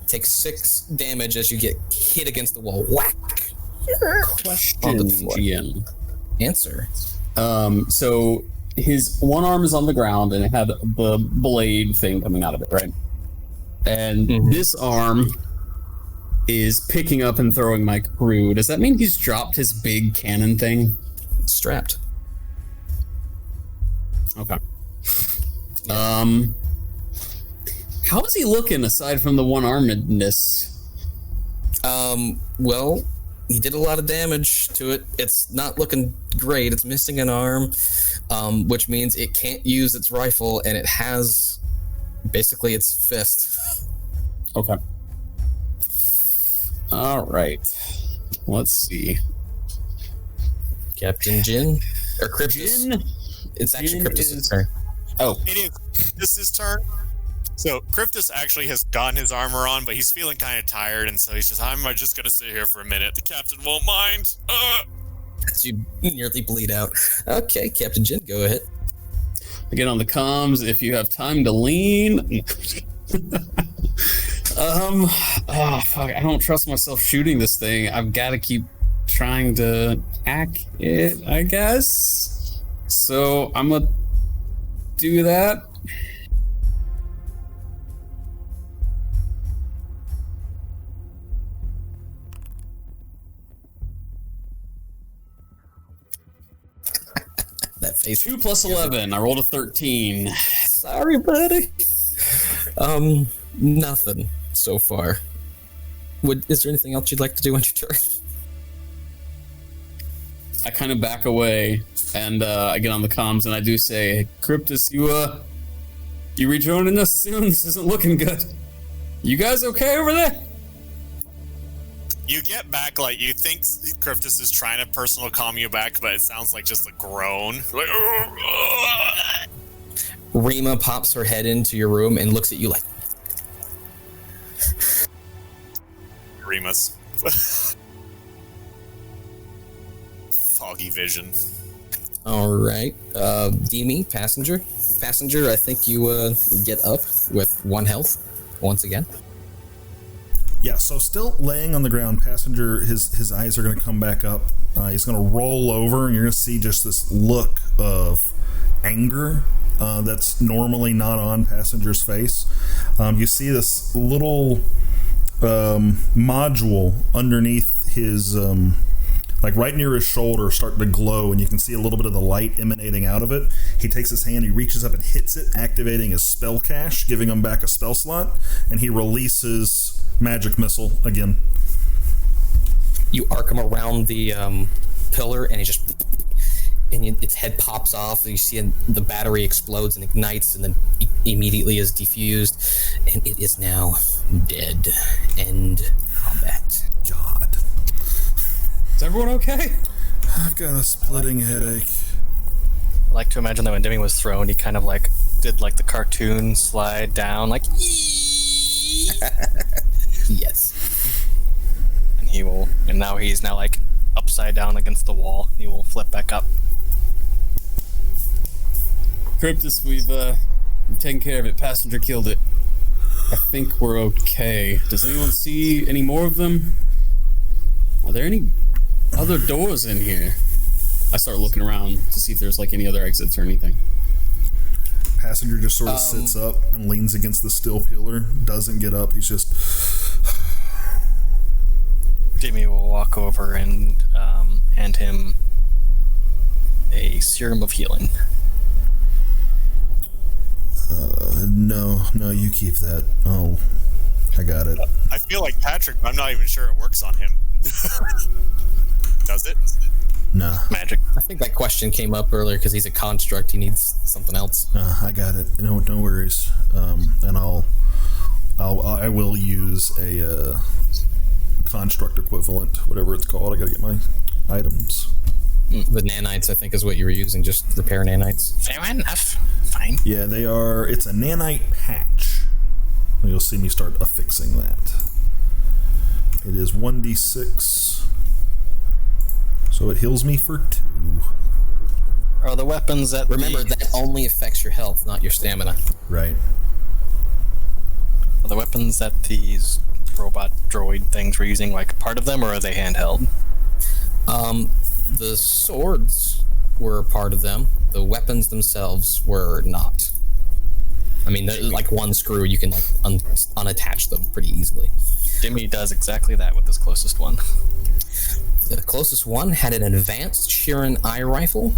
Take 6 damage as you get hit against the wall. Whack! Question, GM. Answer. So his one arm is on the ground and it had the blade thing coming out of it, right? And this arm is picking up and throwing my crew. Does that mean he's dropped his big cannon thing? It's strapped. Okay. How is he looking aside from the one-armedness? Well, he did a lot of damage to it. It's not looking great. It's missing an arm. which means it can't use its rifle, and it has basically its fist. Okay. All right. Let's see. Captain Jin or Cryptus? Jin? It's actually Jin Cryptus' is- turn. Oh, It is Cryptus' turn. So Cryptus actually has gotten his armor on, but he's feeling kind of tired, and so he's just, I'm just going to sit here for a minute. The captain won't mind. As you nearly bleed out. Okay, Captain Jin, go ahead. again on the comms. If you have time to lean. Oh fuck! I don't trust myself shooting this thing. I've got to keep trying to hack it, I guess. So I'm gonna do that. That face. 2 plus 11. I rolled a 13. Sorry, buddy. Nothing so far. Is there anything else you'd like to do on your turn? I kind of back away and I get on the comms and I do say, Cryptus, you rejoining us soon? This isn't looking good. You guys okay over there? You get back, like, you think Cryptus is trying to personal calm you back, but it sounds like just a groan. Like, Rima pops her head into your room and looks at you like, Remus. Foggy vision. all right. Demi, passenger. Passenger, I think you get up with 1 health once again. Yeah, so still laying on the ground, passenger, his eyes are going to come back up. He's going to roll over, and you're going to see just this look of anger that's normally not on passenger's face. You see this little module underneath his, like right near his shoulder, starting to glow, and you can see a little bit of the light emanating out of it. He takes his hand, he reaches up and hits it, activating his spell cache, giving him back a spell slot, and he releases magic missile again. You arc him around the pillar, and its head pops off. You see the battery explodes and ignites, and then immediately is defused, and it is now dead. End combat. God. Is everyone okay? I've got a splitting headache. I like to imagine that when Demi was thrown, he kind of like did like the cartoon slide down, like Yes. and now he's now like upside down against the wall. He will flip back up. Cryptus, we've taken care of it. Passenger killed it. I think we're okay. Does anyone see any more of them? Are there any other doors in here? I start looking around to see if there's like any other exits or anything. Passenger just sort of sits up and leans against the steel pillar, doesn't get up, he's just... Demi will walk over and hand him a serum of healing. No, you keep that. Oh, I got it. I feel like Patrick, but I'm not even sure it works on him. Does it? Nah, Magic. I think that question came up earlier because he's a construct. He needs something else. I got it. No worries. And I will use a construct equivalent, whatever it's called. I gotta get my items. The nanites, I think, is what you were using. Just repair nanites. Fair enough. Fine. Yeah, they are. It's a nanite patch. You'll see me start affixing that. It is 1d6. So it heals me for 2. Are the weapons that Remember, that only affects your health, not your stamina. Right. are the weapons that these robot droid things were using like part of them, or are they handheld? The swords were part of them. The weapons themselves were not. I mean, like one screw, you can like unattach them pretty easily. Demi does exactly that with this closest one. The closest one had an advanced Sheeran eye rifle.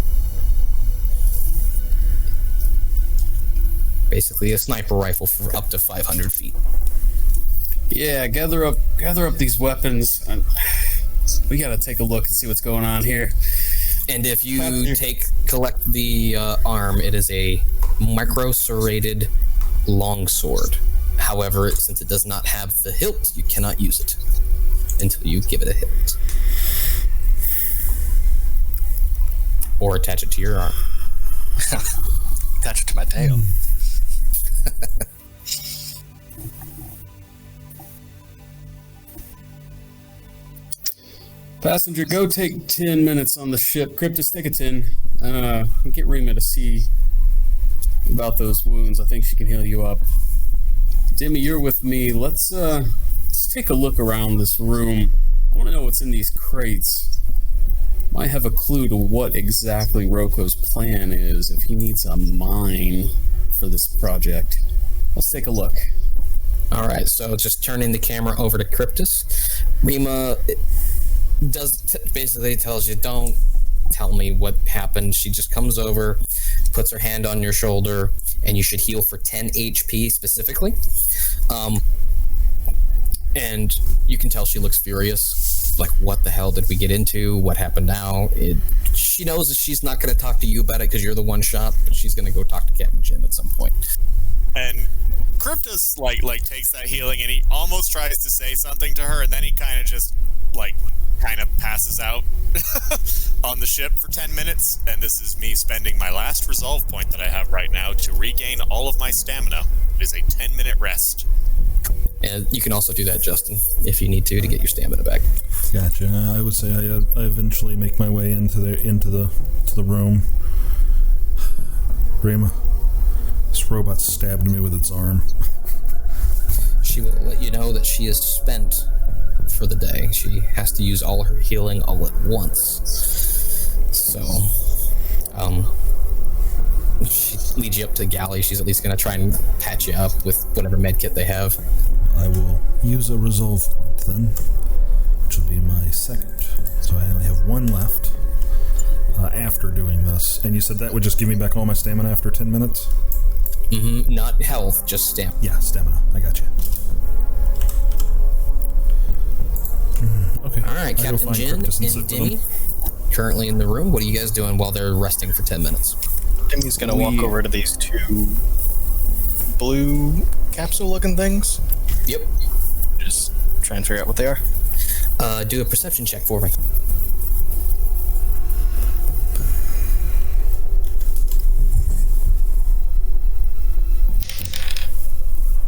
Basically a sniper rifle for up to 500 feet. Yeah, gather up these weapons. We gotta take a look and see what's going on here. And if you collect the arm, it is a micro-serrated longsword. However, since it does not have the hilt, you cannot use it until you give it a hilt. Or attach it to your arm. Attach it to my tail. Passenger, go take 10 minutes on the ship. Cryptus, take a 10. Get Rima to see about those wounds. I think she can heal you up. Demi, you're with me. Let's take a look around this room. I want to know what's in these crates. Might have a clue to what exactly Roko's plan is, if he needs a mine for this project. Let's take a look. All right, so just turning the camera over to Cryptus. Rima basically tells you, don't tell me what happened. She just comes over, puts her hand on your shoulder, and you should heal for 10 HP specifically. And you can tell she looks furious. Like, what the hell did we get into? What happened now? She knows that she's not going to talk to you about it because you're the one shot, but she's going to go talk to Captain Jin at some point. And Cryptus like takes that healing and he almost tries to say something to her, and then he kind of just passes out on the ship for 10 minutes. And this is me spending my last resolve point that I have right now to regain all of my stamina. It is a 10-minute rest. And you can also do that, Justin, if you need to get your stamina back. Gotcha. I would say I eventually make my way into the room. Rima, this robot stabbed me with its arm. She will let you know that she is spent for the day. She has to use all her healing all at once. So, she leads you up to the galley. She's at least going to try and patch you up with whatever medkit they have. I will use a resolve point then, which will be my second. So I only have one left after doing this. And you said that would just give me back all my stamina after 10 minutes? Mm-hmm. Not health, just stamina. Yeah, stamina. I got you. Okay. All right, Captain Jin and Demi, currently in the room. What are you guys doing while they're resting for 10 minutes? Demi's gonna walk over to these two blue capsule-looking things. Yep. Just try and figure out what they are. Do a perception check for me.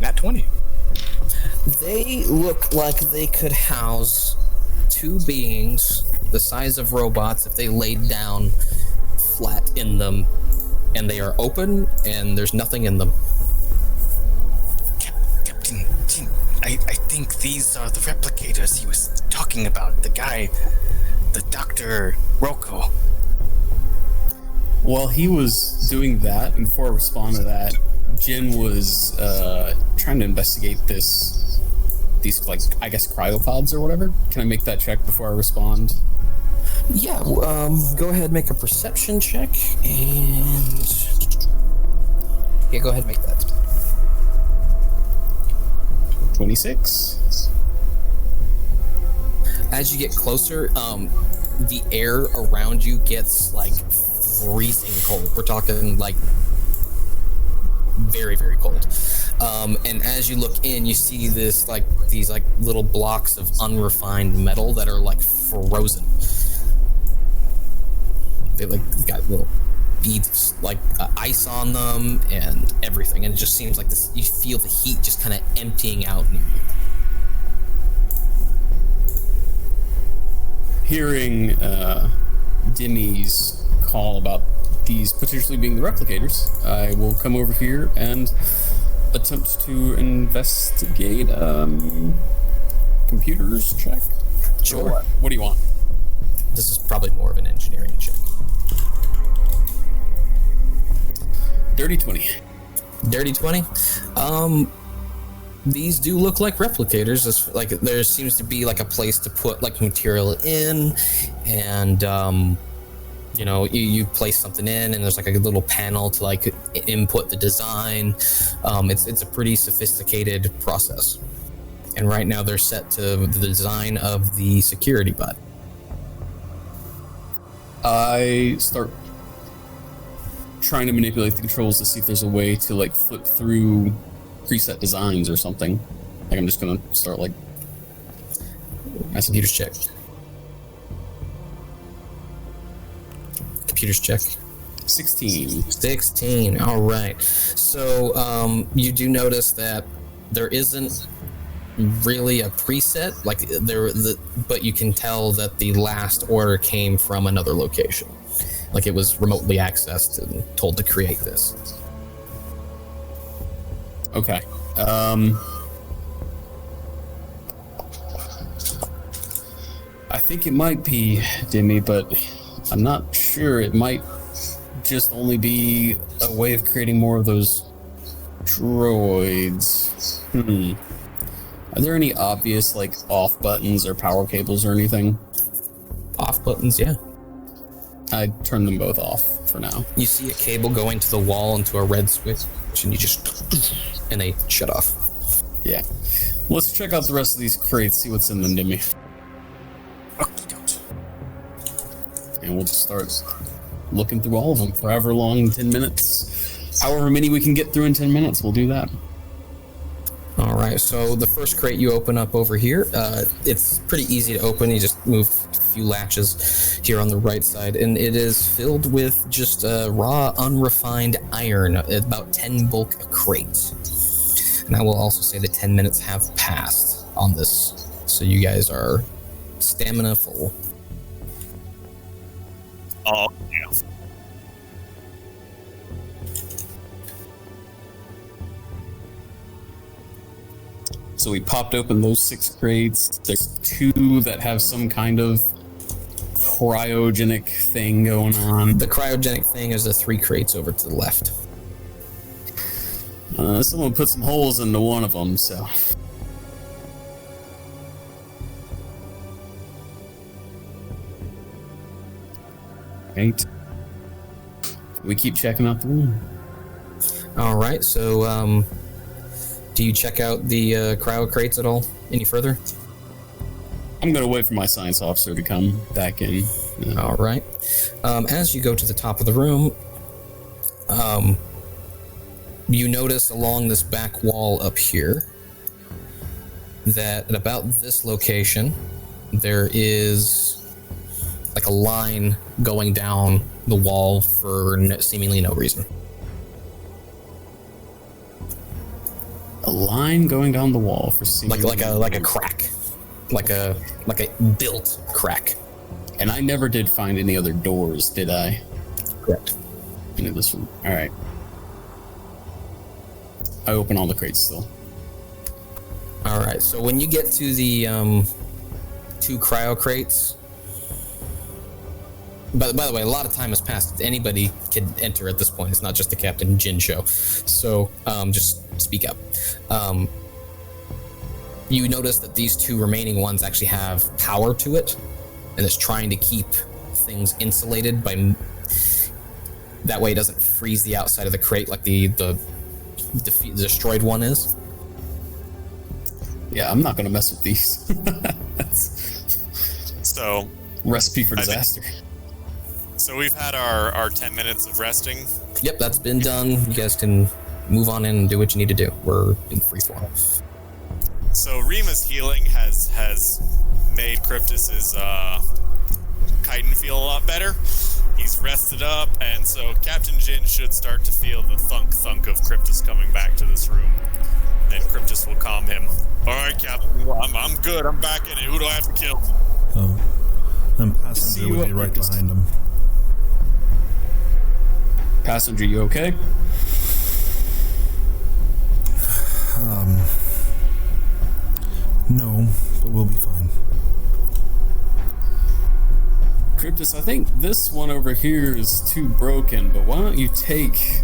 Nat 20. They look like they could house two beings the size of robots if they laid down flat in them, and they are open and there's nothing in them. Captain Jin, I think these are the replicators he was talking about. The guy, the Dr. Roko. While he was doing that, and before I respond to that, Jin was trying to investigate these, I guess, cryopods or whatever. Can I make that check before I respond? Yeah, go ahead and make a perception check, and... Yeah, go ahead and make that. 26. As you get closer, the air around you gets, freezing cold. We're talking, very, very cold. And as you look in, you see these little blocks of unrefined metal that are frozen. They got little beads ice on them and everything, and it just seems like this. You feel the heat just kind of emptying out near you. Hearing Demi's call about these potentially being the replicators, I will come over here and attempt to investigate computers check. Sure. What do you want? This is probably more of an engineering check. Dirty 20. Dirty 20. These do look like replicators. It's there seems to be a place to put material in, and you place something in, and there's a little panel to input the design. It's a pretty sophisticated process, and right now they're set to the design of the security bot. I start trying to manipulate the controls to see if there's a way to like flip through preset designs or something. Like I'm just gonna start like Computers check. Computers check. 16. All right. So you do notice that there isn't really a preset, but you can tell that the last order came from another location. Like it was remotely accessed and told to create this. Okay. I think it might be Dimmy, but I'm not sure. It might just only be a way of creating more of those droids. Are there any obvious, like, off buttons or power cables or anything? Off buttons, yeah. I turn them both off for now. You see a cable going to the wall into a red switch, and you just... and they shut off. Yeah. Let's check out the rest of these crates, see what's in them, Dimmy. And we'll just start looking through all of them for however long, 10 minutes. However many we can get through in 10 minutes, we'll do that. All right, so the first crate you open up over here, it's pretty easy to open. You just move a few latches here on the right side, and it is filled with just raw, unrefined iron, about 10 bulk a crate. And I will also say that 10 minutes have passed on this, so you guys are stamina full. Oh, yeah. So we popped open those 6 crates. There's 2 that have some kind of cryogenic thing going on. The cryogenic thing is the 3 crates over to the left. Someone put some holes into one of them, so... Right. We keep checking out the room. All right, so do you check out the cryo crates at all any further? I'm going to wait for my science officer to come back in. All right. As you go to the top of the room, you notice along this back wall up here that at about this location, there is like a line going down the wall for seemingly no reason. A line going down the wall for seemingly like a crack, like a built crack. And I never did find any other doors, did I? Correct. Into this room. All right. I open all the crates still. All right. So when you get to the 2 cryo crates. By the way, a lot of time has passed. Anybody can enter at this point. It's not just the Captain Jin show. So just speak up. You notice that these 2 remaining ones actually have power to it, and it's trying to keep things insulated by that way it doesn't freeze the outside of the crate like the destroyed one is. Yeah, I'm not gonna mess with these. That's So, recipe for disaster. So we've had our 10 minutes of resting. Yep, that's been done. You guys can move on in and do what you need to do. We're in free form. So Rima's healing has made Cryptus's chitin feel a lot better. He's rested up, and so Captain Jin should start to feel the thunk of Cryptus coming back to this room. And Cryptus will calm him. All right, Captain, I'm good. I'm back in it. Who do I have to kill? Oh, and Passenger would be right behind him. Passenger, you okay? No, but we'll be fine. Cryptus, I think this one over here is too broken, but why don't you take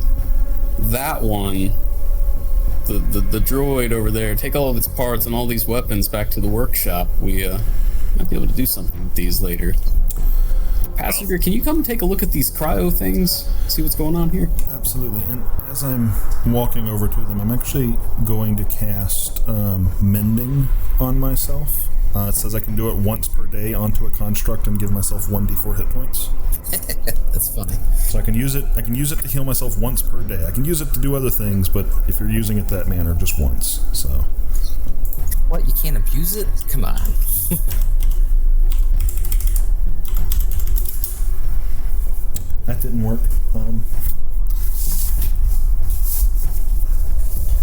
that one, the droid over there, take all of its parts and all these weapons back to the workshop. We might be able to do something with these later. Passenger, can you come take a look at these cryo things? See what's going on here? Absolutely. And as I'm walking over to them, I'm actually going to cast Mending on myself. It says I can do it once per day onto a construct and give myself 1d4 hit points. That's funny. So I can use it to heal myself once per day. I can use it to do other things, but if you're using it that manner, just once. So. What? You can't abuse it? Come on. That didn't work.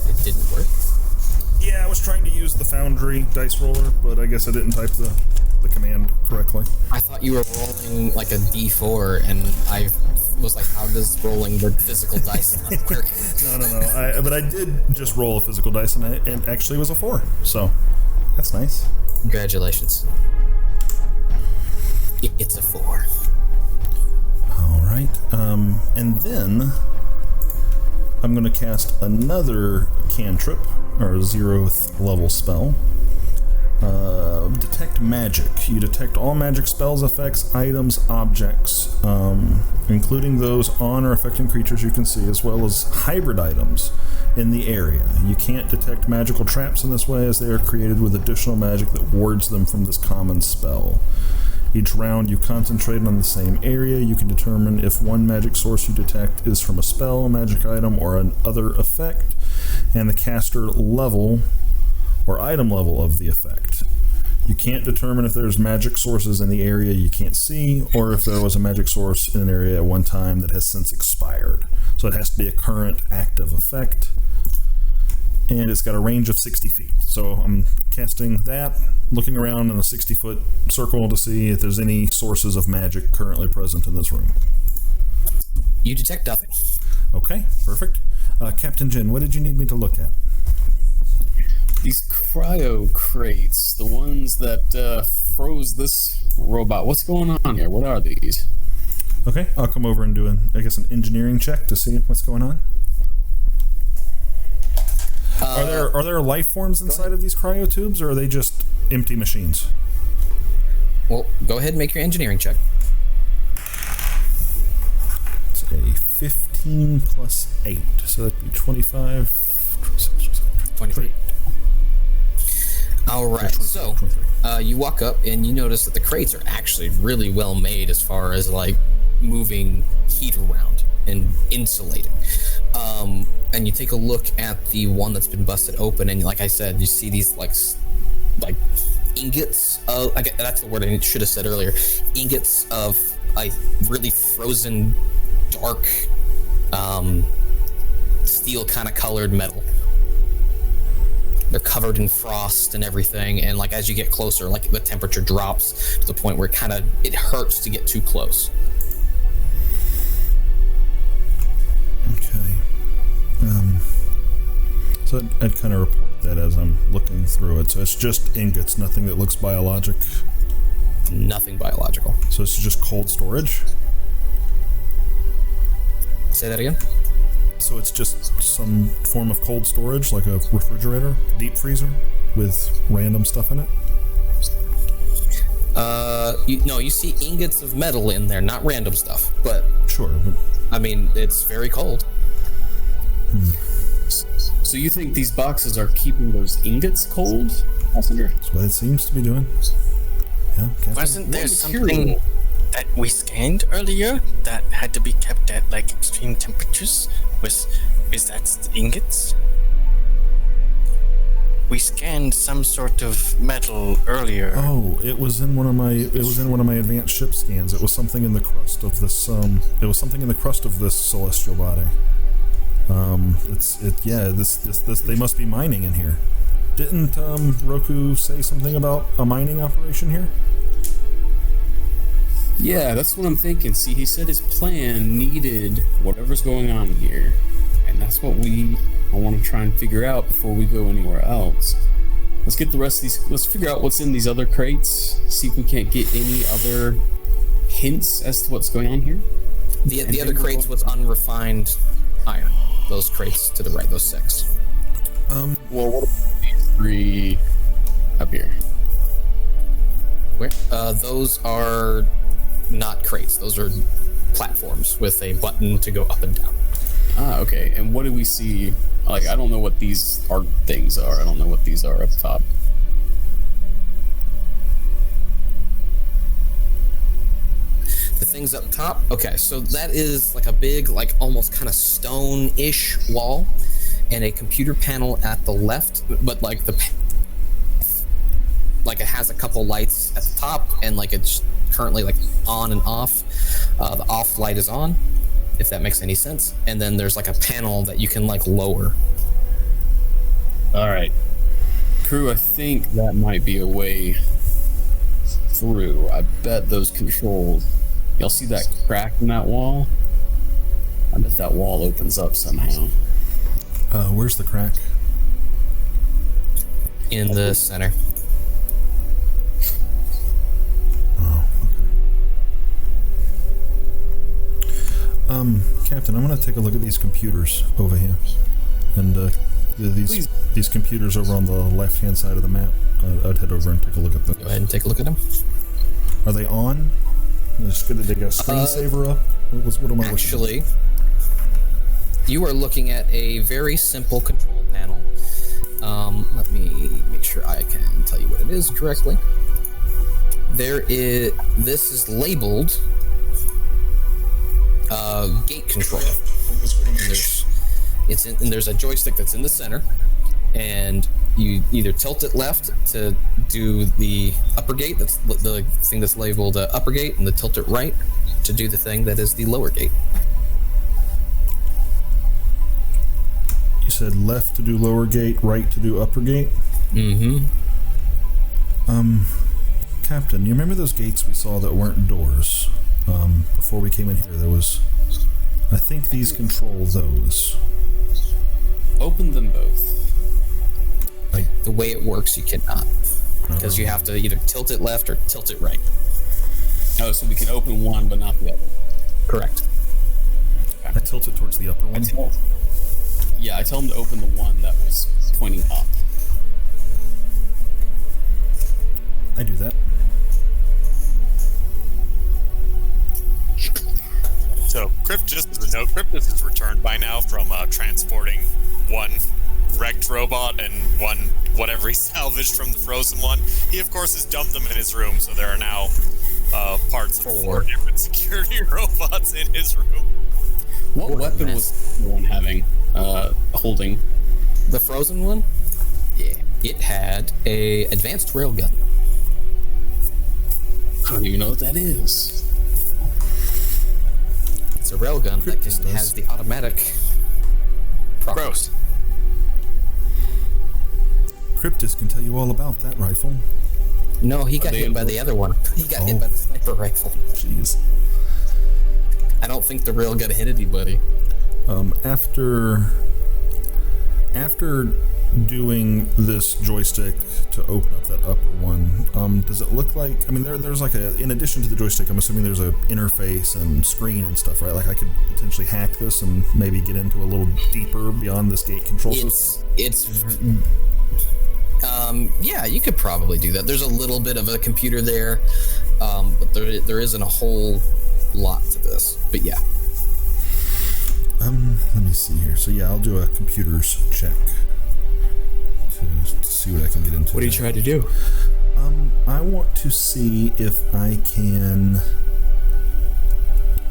It didn't work? Yeah, I was trying to use the Foundry dice roller, but I guess I didn't type the command correctly. I thought you were rolling like a d4, and I was like, how does rolling the physical dice not work? No. But I did just roll a physical dice, and it actually was a 4. So, that's nice. Congratulations. It's a 4. All right. And then I'm going to cast another cantrip, or 0th level spell. Detect magic. You detect all magic spells, effects, items, objects, including those on or affecting creatures you can see, as well as hybrid items in the area. You can't detect magical traps in this way, as they are created with additional magic that wards them from this common spell. Each round you concentrate on the same area. You can determine if one magic source you detect is from a spell, magic item, or an other effect, and the caster level or item level of the effect. You can't determine if there's magic sources in the area you can't see, or if there was a magic source in an area at one time that has since expired. So it has to be a current active effect. And it's got a range of 60 feet. So I'm casting that, looking around in a 60-foot circle to see if there's any sources of magic currently present in this room. You detect nothing. Okay, perfect. Captain Jin, what did you need me to look at? These cryo crates, the ones that froze this robot. What's going on here? What are these? Okay, I'll come over and do an engineering check to see what's going on. Are there life forms inside of these cryo tubes, or are they just empty machines? Well, go ahead and make your engineering check. It's a 15 plus 8, so that'd be 25, 26, 23. All right, so you walk up and you notice that the crates are actually really well made as far as like moving heat around and insulating. And you take a look at the one that's been busted open, and like I said, you see these like ingots of, that's the word I should have said earlier, ingots of like really frozen dark steel kind of colored metal. They're covered in frost and everything, and like as you get closer, like the temperature drops to the point where it hurts to get too close. Okay. So I'd kind of report that as I'm looking through it. So it's just ingots, nothing that looks biologic. Nothing biological. So it's just cold storage? Say that again? So it's just some form of cold storage, like a refrigerator, deep freezer, with random stuff in it? You see ingots of metal in there, not random stuff, but... Sure, but... I mean, it's very cold. So you think these boxes are keeping those ingots cold, passenger? That's what it seems to be doing. Yeah, Wasn't there something that we scanned earlier that had to be kept at like extreme temperatures? Is that ingots? We scanned some sort of metal earlier. Oh, it was in one of my advanced ship scans. It was something in the crust of this celestial body. This they must be mining in here. Didn't Roku say something about a mining operation here? Yeah, that's what I'm thinking. See, he said his plan needed whatever's going on here. And that's what I want to try and figure out before we go anywhere else. Let's get the rest of these, let's figure out what's in these other crates, see if we can't get any other hints as to what's going on here. The other crates was unrefined iron. Those crates to the right, those 6. Well, what about these 3 up here? Where? Those are not crates. Those are platforms with a button to go up and down. Ah, okay. And what do we see? Like, I don't know what these art things are. I don't know what these are up top. things up top. Okay, so that is like a big, like almost kind of stone-ish wall, and a computer panel at the left, but like it has a couple lights at the top, and like it's currently like on and off. The off light is on, if that makes any sense. And then there's like a panel that you can like lower. All right, crew. I think that might be a way through. I bet those controls. Y'all see that crack in that wall? I bet that wall opens up somehow. Where's the crack? In the center. Oh, okay. Captain, I'm gonna take a look at these computers over here, and these computers over on the left-hand side of the map. I'd head over and take a look at them. Go ahead and take a look at them. Are they on? It's good that they got a screensaver up. What am I looking Actually, you are looking at a very simple control panel. Let me make sure I can tell you what it is correctly. This is labeled gate control. And there's a joystick that's in the center, and you either tilt it left to do the upper gate, that's the thing that's labeled upper gate, and then tilt it right to do the thing that is the lower gate. You said left to do lower gate, right to do upper gate? Mm-hmm. Captain, you remember those gates we saw that weren't doors? Before we came in here, there was... I think these control those. Open them both. The way it works, you cannot. Because you have to either tilt it left or tilt it right. Oh, so we can open one but not the other. Correct. I tilt it towards the upper one. I tell him to open the one that was pointing up. I do that. So, just as a note, Cryptus is returned by now from transporting one wrecked robot and one whatever he salvaged from the frozen one. He, of course, has dumped them in his room, so there are now parts of 4 different security robots in his room. What weapon was the one holding? The frozen one? Yeah. It had a advanced railgun. I don't even know what that is. It's a railgun that has the automatic Gross. Cryptus can tell you all about that rifle. No, he got hit by the other one. He got hit by the sniper rifle. Jeez. I don't think the railgun hit anybody. After doing this joystick to open up that upper one, does it look like, I mean, there's like in addition to the joystick, I'm assuming there's a interface and screen and stuff, right? Like I could potentially hack this and maybe get into a little deeper beyond this gate control system? Yeah, you could probably do that. There's a little bit of a computer there, but there isn't a whole lot to this, but yeah. Let me see here. So yeah, I'll do a computers check to see what I can get into. What are you trying to do? I want to see if I can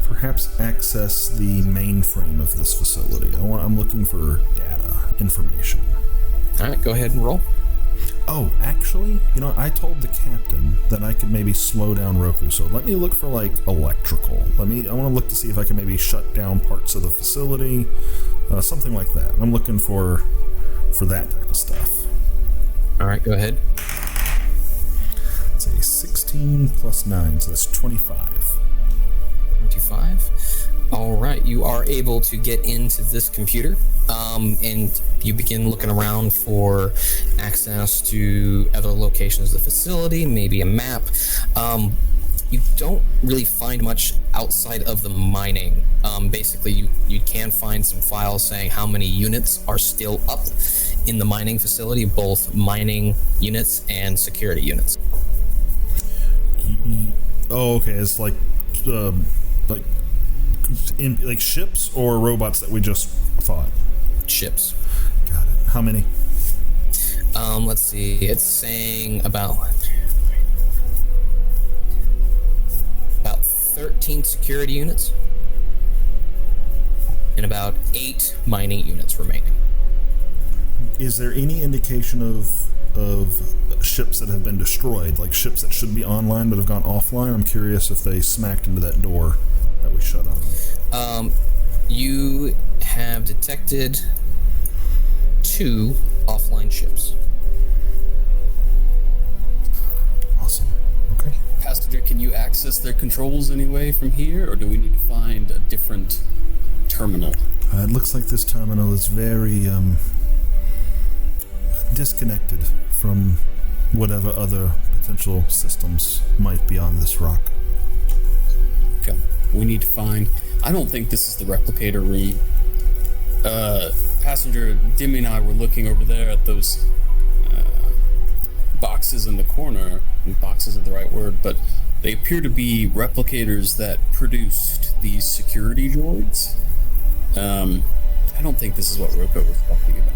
perhaps access the mainframe of this facility. I'm looking for data, information. All right, go ahead and roll. Oh, actually, I told the captain that I could maybe slow down Roku, so let me look for, like, electrical. I want to look to see if I can maybe shut down parts of the facility, something like that. I'm looking for that type of stuff. All right, go ahead. It's a 16 plus 9, so that's 25. 25. All right, you are able to get into this computer, and you begin looking around for access to other locations of the facility, maybe a map. You don't really find much outside of the mining. Basically, you can find some files saying how many units are still up in the mining facility, both mining units and security units. Oh, okay. It's like ships or robots that we just fought? Ships. Got it. How many? Let's see. It's saying about 13 13 security units and about 8 mining units remaining. Is there any indication of ships that have been destroyed, like ships that should be online but have gone offline? I'm curious if they smacked into that door that we shut on. You have detected 2 offline ships. Awesome. Okay. Passenger, can you access their controls anyway from here, or do we need to find a different terminal? It looks like this terminal is very disconnected from whatever other potential systems might be on this rock. Okay. We need to find... I don't think this is the replicator room. Passenger, Dimmy and I were looking over there at those boxes in the corner. Box isn't the right word, but they appear to be replicators that produced these security droids. I don't think this is what Roko was talking about.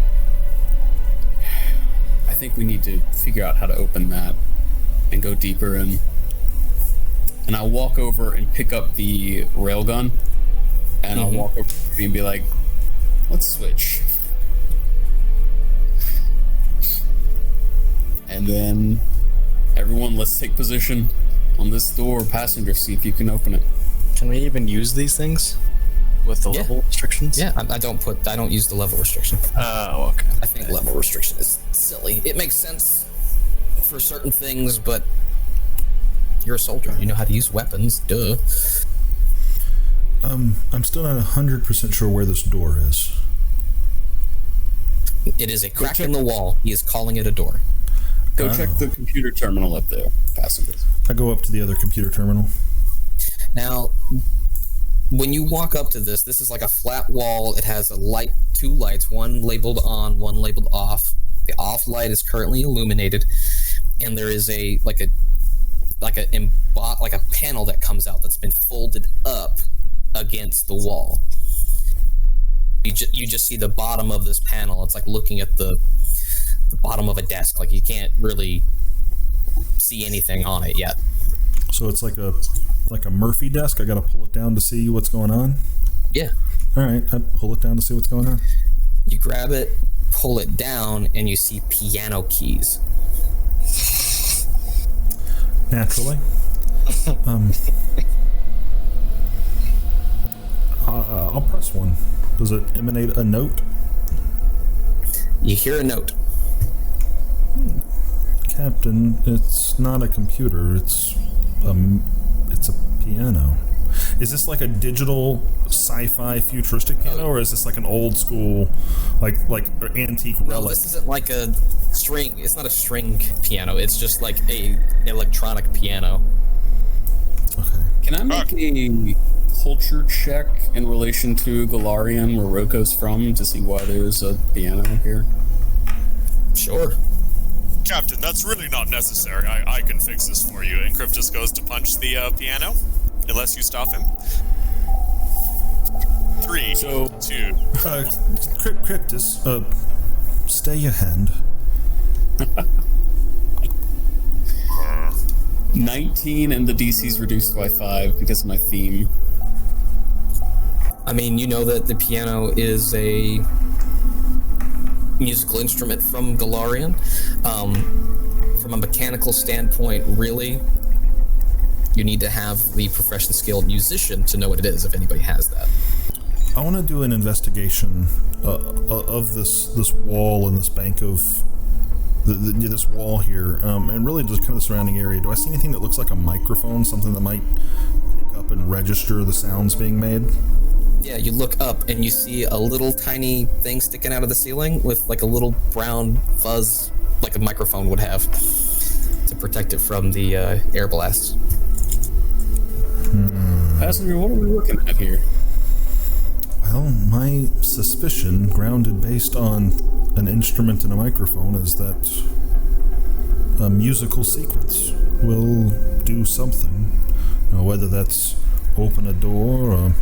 I think we need to figure out how to open that and go deeper in. And I'll walk over and pick up the railgun, and I'll walk over and be like, let's switch. And then everyone, let's take position on this door. Passenger, see if you can open it. Can we even use these things with the level restrictions? Yeah, I don't use the level restriction. Oh, okay. I think level restriction is silly. It makes sense for certain things, but you're a soldier. You know how to use weapons. Duh. I'm still not 100% sure where this door is. It is a crack in the wall. He is calling it a door. Go check the computer terminal up there, passengers. I go up to the other computer terminal. Now, when you walk up to this is like a flat wall. It has a light, 2 lights, one labeled on, one labeled off. The off light is currently illuminated, and there is a panel that comes out that's been folded up against the wall. You just see the bottom of this panel. It's like looking at the bottom of a desk. Like you can't really see anything on it yet. So it's like a Murphy desk. I gotta pull it down to see what's going on. Yeah. All right, I pull it down to see what's going on. You grab it, pull it down, and you see piano keys. Naturally. I'll press one. Does it emanate a note? You hear a note. Captain, it's not a computer. It's a piano. Is this like a digital sci-fi futuristic piano, or is this like an old school, like antique relic? No, this isn't like a string. It's not a string piano. It's just like a electronic piano. Okay. Can I make a culture check in relation to Galarian, where Roko's from, to see why there's a piano here? Sure. Captain, that's really not necessary. I can fix this for you. And Cryptus goes to punch the piano, unless you stop him. 3, 2. Cryptus, stay your hand. 19, and the DC's reduced by 5 because of my theme. I mean, you know that the piano is a musical instrument from Galarian. From a mechanical standpoint, really, you need to have the professionally skilled musician to know what it is, if anybody has that. I want to do an investigation of this wall and this bank of this wall here, and really just kind of the surrounding area. Do I see anything that looks like a microphone, something that might pick up and register the sounds being made? Yeah, you look up and you see a little tiny thing sticking out of the ceiling with like a little brown fuzz, like a microphone would have, to protect it from the air blasts. Passenger, what are we looking at here? Well, my suspicion, grounded based on an instrument and a microphone, is that a musical sequence will do something. Whether that's open a door or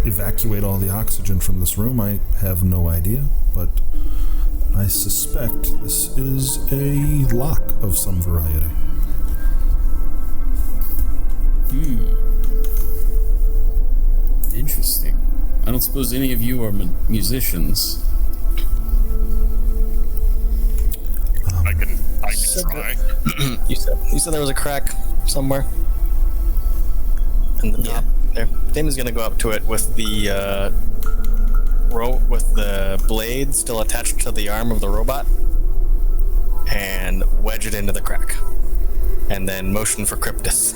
evacuate all the oxygen from this room, I have no idea, but I suspect this is a lock of some variety. Interesting. I don't suppose any of you are musicians. I can try. You said there was a crack somewhere in the top there. Damon's gonna go up to it with the with the blade still attached to the arm of the robot, and wedge it into the crack, and then motion for Cryptus.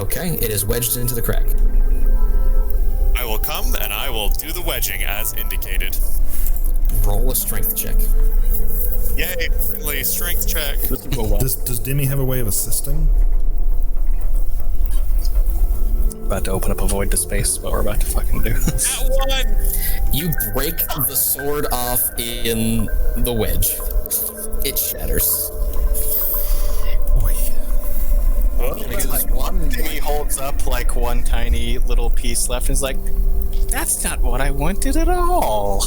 Okay, it is wedged into the crack. I will come and I will do the wedging as indicated. Roll a strength check. Yay, friendly strength check. This will go well. Does Demi have a way of assisting? About to open up a void to space, what we're about to fucking do. That one! You break the sword off in the wedge. It shatters. Boy. He holds up like one tiny little piece left and is like, that's not what I wanted at all.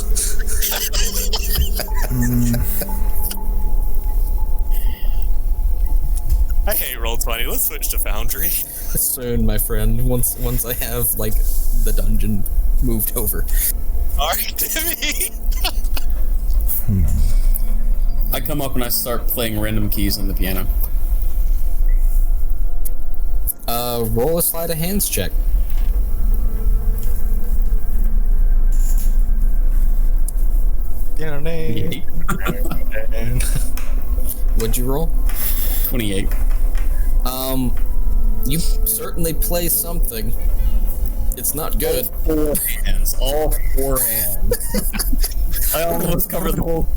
I hate Roll20. Let's switch to Foundry. Soon, my friend. Once I have like the dungeon moved over. Alright, Timmy! I come up and I start playing random keys on the piano. Roll a sleight of hands check. What'd you roll? 28. You certainly play something. It's not good. All four hands. I almost covered the whole.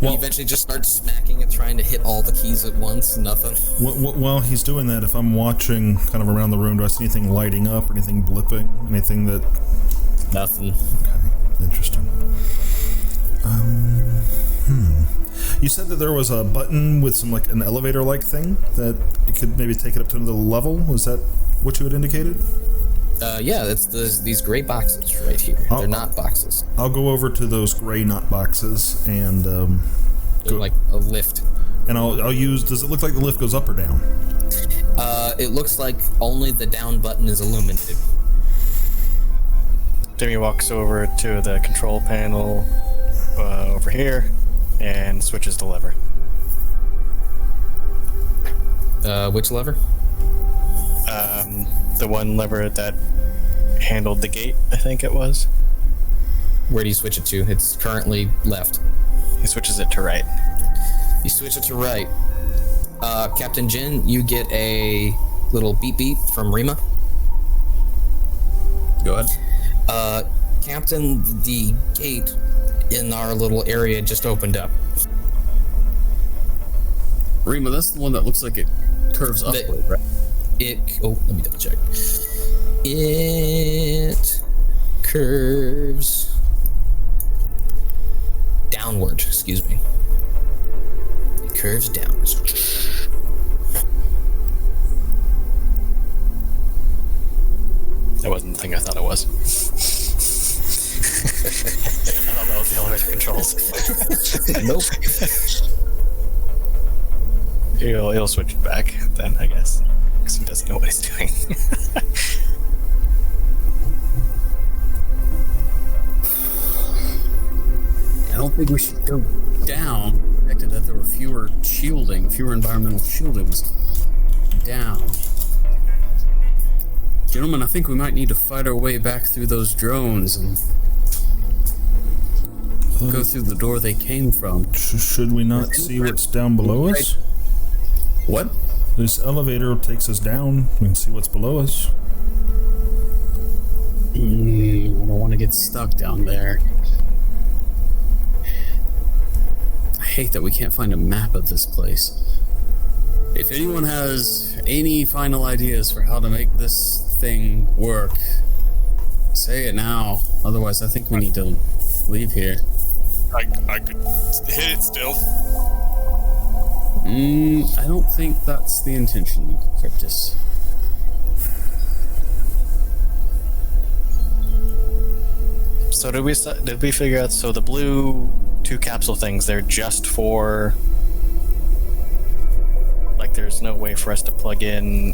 You eventually just start smacking it, trying to hit all the keys at once. Nothing. While he's doing that, if I'm watching kind of around the room, do I see anything lighting up or anything blipping? Anything that... Nothing. Okay, interesting. You said that there was a button with some, like, an elevator-like thing that it could maybe take it up to another level? Was that what you had indicated? Yeah, it's these gray boxes right here. They're not boxes. I'll go over to those gray not boxes and They're like a lift. And I'll use. Does it look like the lift goes up or down? It looks like only the down button is illuminated. Timmy walks over to the control panel over here and switches the lever. Which lever? The one lever that handled the gate, I think it was. Where do you switch it to? It's currently left. He switches it to right. You switch it to right. Captain Jin, you get a little beep beep from Rima. Go ahead. Captain, the gate in our little area just opened up. Rima, that's the one that looks like it curves upward, right? Let me double check. It curves downward, excuse me. It curves downwards. That wasn't the thing I thought it was. I thought that was the elevator controls. Nope. He'll switch it back then, I guess. Because he doesn't know what he's doing. I don't think we should go down. Connected that there were fewer environmental shieldings down. Gentlemen, I think we might need to fight our way back through those drones and go through the door they came from. Should we not see what's down below us? What? This elevator takes us down. We can see what's below us. I don't want to get stuck down there. I hate that we can't find a map of this place. If anyone has any final ideas for how to make this thing work, say it now. Otherwise, I think we need to leave here. I could hit it still. I don't think that's the intention, Cryptus. So did we figure out? So the blue 2 capsule things, they're just for, like, there's no way for us to plug in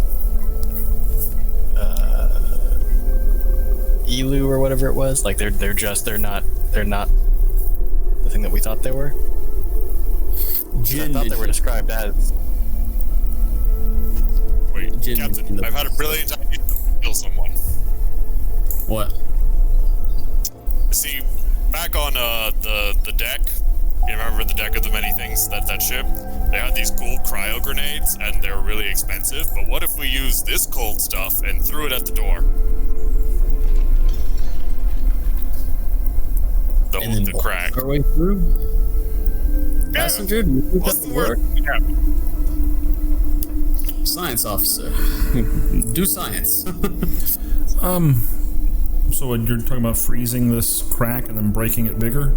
Elu or whatever it was. Like they're not the thing that we thought they were. I thought they were described as. Wait, Captain, I've had a brilliant idea to kill someone. What? See, back on the deck, you remember the deck of the many things, that ship? They had these cool cryo grenades, and they're really expensive, but what if we used this cold stuff and threw it at the door? The crack. Our way through? Yeah. Passenger? What's the word? Yeah. Science officer. Do science. So what, you're talking about freezing this crack and then breaking it bigger?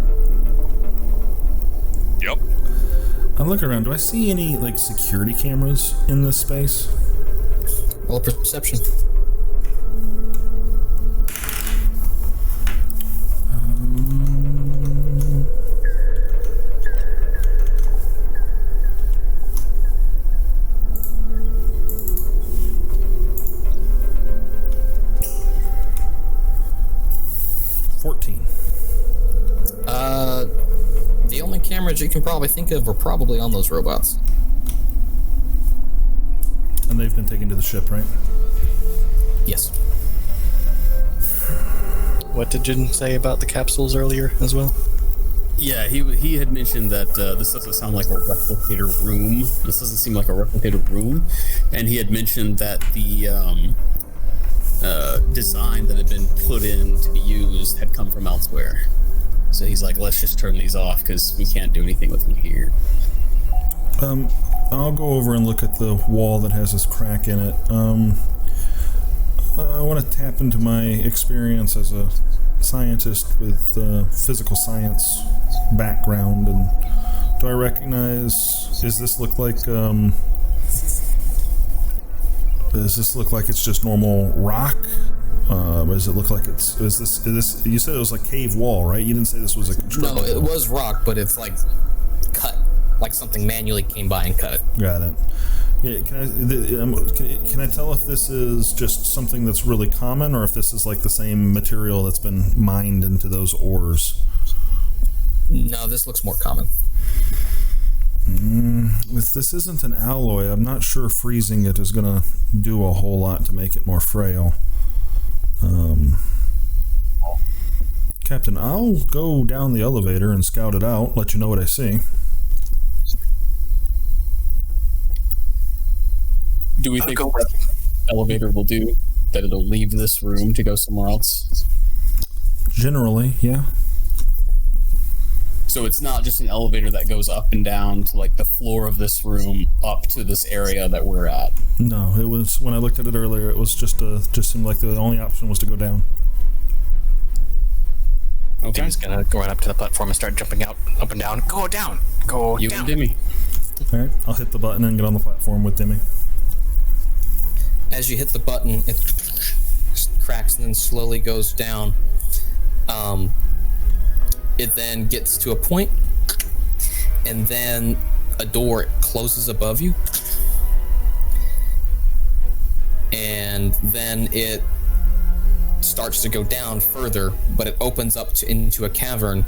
Yep. I look around. Do I see any like security cameras in this space? Roll perception. The only cameras you can probably think of are probably on those robots. And they've been taken to the ship, right? Yes. What did Jin say about the capsules earlier as well? Yeah, he had mentioned that this doesn't sound like a replicator room. This doesn't seem like a replicator room. And he had mentioned that the design that had been put in to be used had come from elsewhere. So he's like, let's just turn these off because we can't do anything with them here. I'll go over and look at the wall that has this crack in it. I want to tap into my experience as a scientist with physical science background, and do I recognize? Does this look like it's just normal rock? Does it look like it's? Is this? You said it was like cave wall, right? You didn't say this was a construction. No, it was rock, but it's like cut, like something manually came by and cut it. Got it. Yeah, can I tell if this is just something that's really common, or if this is like the same material that's been mined into those ores? No, this looks more common. If this isn't an alloy, I'm not sure freezing it is going to do a whole lot to make it more frail. Captain, I'll go down the elevator and scout it out, let you know what I see. Do we think what the elevator will do? That it'll leave this room to go somewhere else? Generally, yeah. So it's not just an elevator that goes up and down to like the floor of this room up to this area that we're at. No, it was, when I looked at it earlier, it was just seemed like the only option was to go down. Okay. Jimmy's gonna go right up to the platform and start jumping out, up and down. Go down! Go You down! and Dimmy. Alright, I'll hit the button and get on the platform with Dimmy. As you hit the button, it cracks and then slowly goes down. It then gets to a point, and then a door closes above you, and then it starts to go down further, but it opens up into a cavern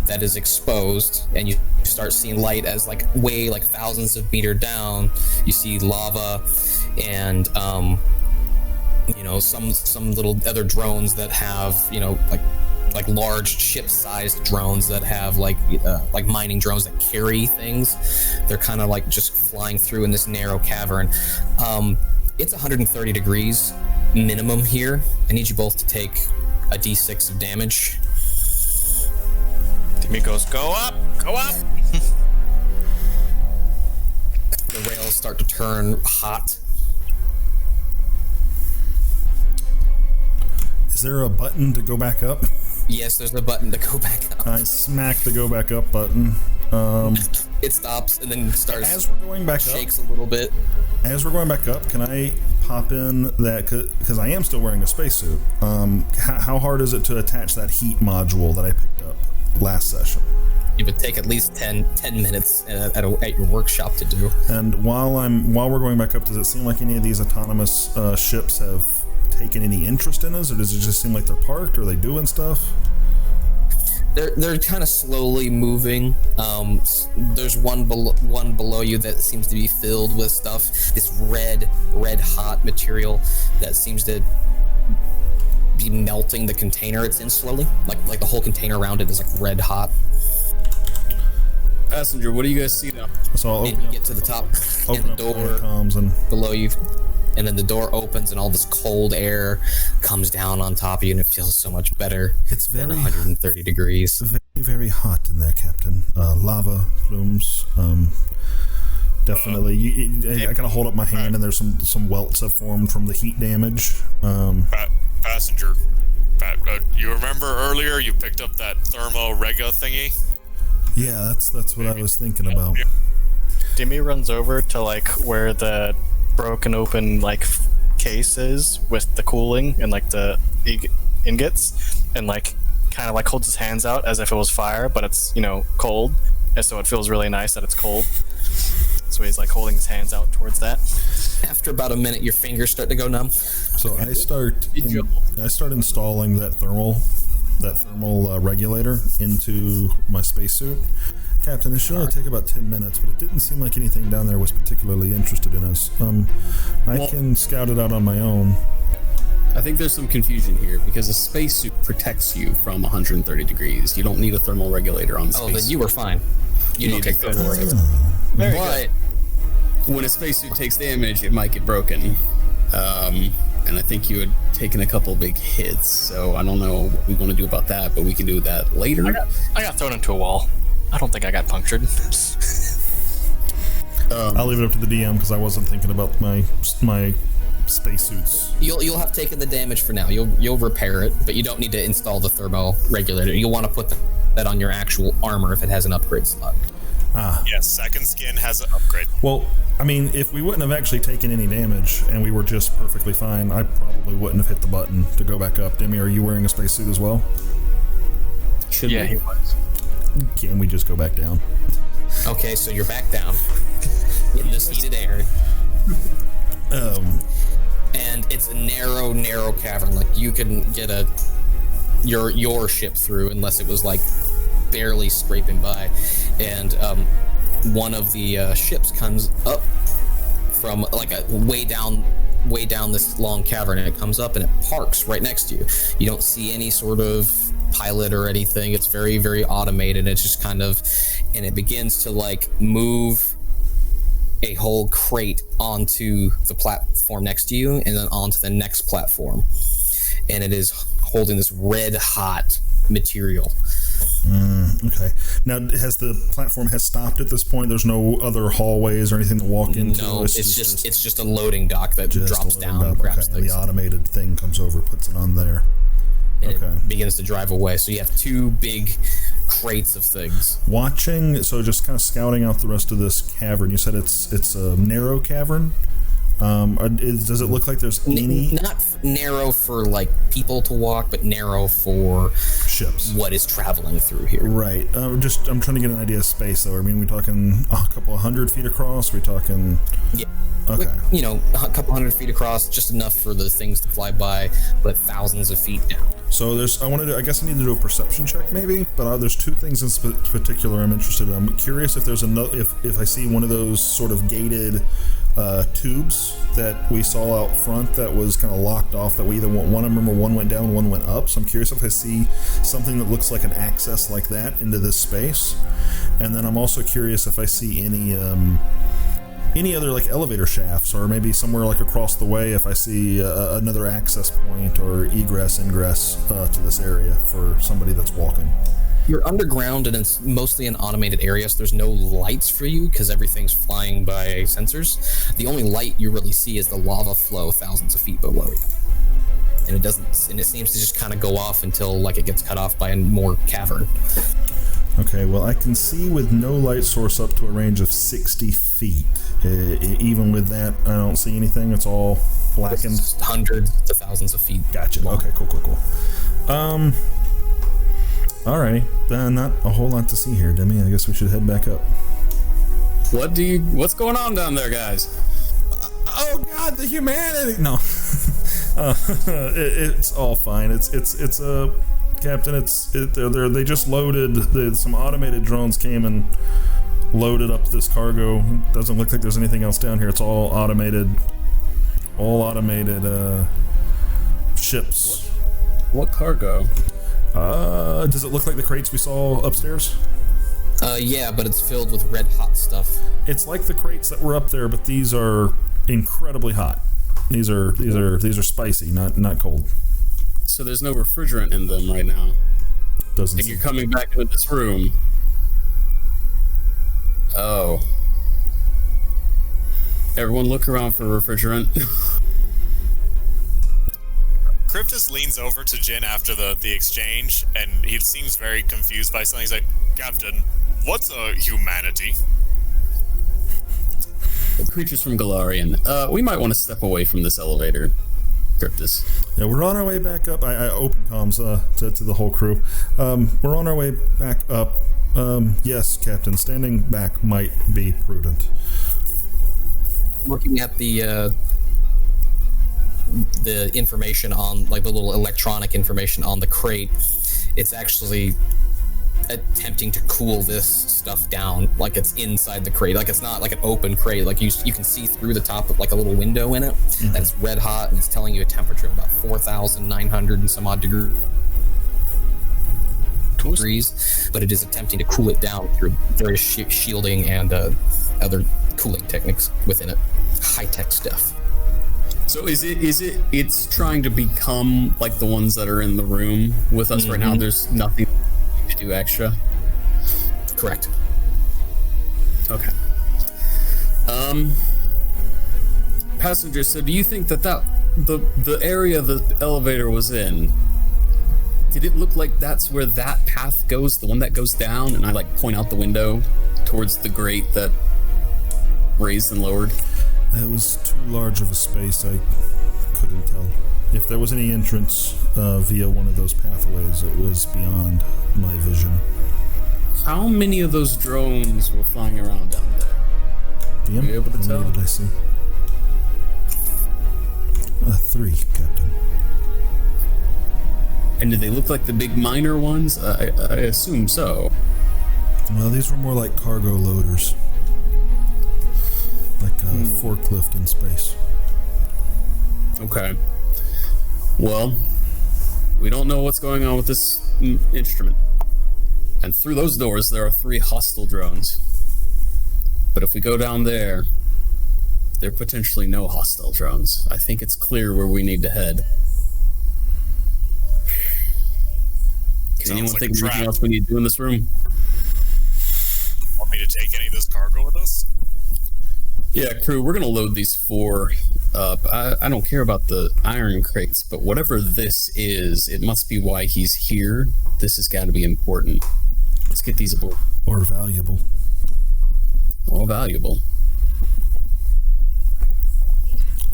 that is exposed, and you start seeing light as like thousands of meters down. You see lava and some little other drones that have like large ship-sized drones that have like mining drones that carry things. They're kind of like just flying through in this narrow cavern. It's 130 degrees minimum here. I need you both to take a d6 of damage. Timmy goes, go up! Go up! The rails start to turn hot. Is there a button to go back up? Yes, there's a button to go back up. I smack the go back up button. It stops and then starts. As we're going back shakes a little bit. As we're going back up, can I pop in that, because I am still wearing a spacesuit? How hard is it to attach that heat module that I picked up last session? It would take at least 10 minutes at your workshop to do. And while we're going back up, does it seem like any of these autonomous ships have taken any interest in us, or does it just seem like they're parked? Or are they doing stuff? They're kind of slowly moving. There's one below you that seems to be filled with stuff. This red hot material that seems to be melting the container it's in slowly. Like the whole container around it is like red hot. Passenger, what do you guys see now? So I'll And you get to the top, and the door comms and below you, and then the door opens, and all this cold air comes down on top of you, and it feels so much better. It's very 130 degrees. very, very hot in there, Captain. Lava plumes. Definitely. I gotta hold up my hand, and there's some welts have formed from the heat damage. Passenger, you remember earlier you picked up that thermo-rega thingy? Yeah, that's what I was thinking about. Demi runs over to like where the broken open like case is with the cooling and like the ingots, and like kind of like holds his hands out as if it was fire, but it's, you know, cold, and so it feels really nice that it's cold. So he's like holding his hands out towards that. After about a minute, your fingers start to go numb. So I start installing that thermal regulator into my spacesuit. Captain, it should only take about 10 minutes, but it didn't seem like anything down there was particularly interested in us. I can scout it out on my own. I think there's some confusion here because a spacesuit protects you from 130 degrees. You don't need a thermal regulator on the spacesuit. Oh, then you were fine. You need don't take thermal regulator. Very But good. When a spacesuit takes damage, it might get broken. And I think you had taken a couple big hits, so I don't know what we want to do about that, but we can do that later. I got thrown into a wall. I don't think I got punctured. I'll leave it up to the DM because I wasn't thinking about my spacesuits. you'll have taken the damage for now. You'll repair it, but you don't need to install the thermal regulator. You'll want to put that on your actual armor if it has an upgrade slot. Yes, second skin has an upgrade. Well, I mean, if we wouldn't have actually taken any damage and we were just perfectly fine, I probably wouldn't have hit the button to go back up. Demi, are you wearing a spacesuit as well? Yeah, he was. Can we just go back down? Okay, so you're back down in this heated air. And it's a narrow cavern. Like you couldn't get your ship through unless it was like barely scraping by. And one of the ships comes up from like a way down this long cavern, and it comes up and it parks right next to you. You don't see any sort of pilot or anything. It's very, very automated. It's just kind of, and it begins to like move a whole crate onto the platform next to you and then onto the next platform. And it is holding this red hot material. Okay. Now, has the platform stopped at this point? There's no other hallways or anything to walk into? No, it's just a loading dock that drops down and grabs okay. And things. the automated thing comes over, puts it on there. And okay. it begins to drive away. So you have two big crates of things. Just kind of scouting out the rest of this cavern. You said it's a narrow cavern? Does it look like there's any... Not narrow for like people to walk, but narrow for ships. What is traveling through here. Right. I'm trying to get an idea of space, though. I mean, we talking a couple of 100 feet across? We talking... Yeah. Okay. A couple 100 feet across, just enough for the things to fly by, but thousands of feet down. So I guess I need to do a perception check, maybe. But there's two things in particular I'm interested in. I'm curious if there's if I see one of those sort of gated tubes that we saw out front that was kind of locked off. That we either I remember one went down, one went up. So I'm curious if I see something that looks like an access like that into this space. And then I'm also curious if I see any other like elevator shafts, or maybe somewhere like across the way if I see another access point or ingress to this area for somebody that's walking. You're underground and it's mostly an automated area, so there's no lights for you because everything's flying by sensors. The only light you really see is the lava flow thousands of feet below you. And it seems to just kind of go off until like it gets cut off by a more cavern. Okay, well, I can see with no light source up to a range of 60 feet. Even with that, I don't see anything. It's all blackened. It's hundreds to thousands of feet. Gotcha. long. Okay, cool. Alrighty. Not a whole lot to see here, Demi. I guess we should head back up. What's going on down there, guys? Oh God, the humanity! No. It's all fine. It's Captain. They just loaded. Some automated drones came and loaded up this cargo. It doesn't look like there's anything else down here. It's all automated. Ships. What cargo? Does it look like the crates we saw upstairs? Yeah, but it's filled with red hot stuff. It's like the crates that were up there, but these are incredibly hot. These are spicy, not cold. So there's no refrigerant in them right now. Doesn't. And you're coming back into this room. Oh. Everyone look around for refrigerant. Cryptus leans over to Jin after the exchange, and he seems very confused by something. He's like, Captain, what's a humanity? Creatures from Galarian. We might want to step away from this elevator, Cryptus. Yeah, we're on our way back up. I open comms to the whole crew. We're on our way back up. Yes, Captain, standing back might be prudent. Looking at the information on, like, the little electronic information on the crate, it's actually attempting to cool this stuff down, like it's inside the crate, like it's not like an open crate, like you can see through the top of like a little window in it. Mm-hmm. That's red hot, and it's telling you a temperature of about 4,900 and some odd degrees, but it is attempting to cool it down through various shielding and other cooling techniques within it. High-tech stuff. So it's trying to become like the ones that are in the room with us right now. There's nothing to do extra. Correct. Okay. Passenger, so do you think that the area the elevator was in, did it look like that's where that path goes, the one that goes down? And I like point out the window towards the grate that raised and lowered. It was too large of a space. I couldn't tell. If there was any entrance via one of those pathways, it was beyond my vision. How many of those drones were flying around down there? DM? Were you able to tell? How many did I see? 3, Captain. And did they look like the big miner ones? I assume so. Well, these were more like cargo loaders. Like a forklift in space. Okay. Well, we don't know what's going on with this instrument. And through those doors, there are 3 hostile drones. But if we go down there, there are potentially no hostile drones. I think it's clear where we need to head. Can anyone think of anything else we need to do in this room? Want me to take any of this cargo with us? Yeah, crew, we're going to load these 4 up. I don't care about the iron crates, but whatever this is, it must be why he's here. This has got to be important. Let's get these aboard. Or valuable. Or valuable.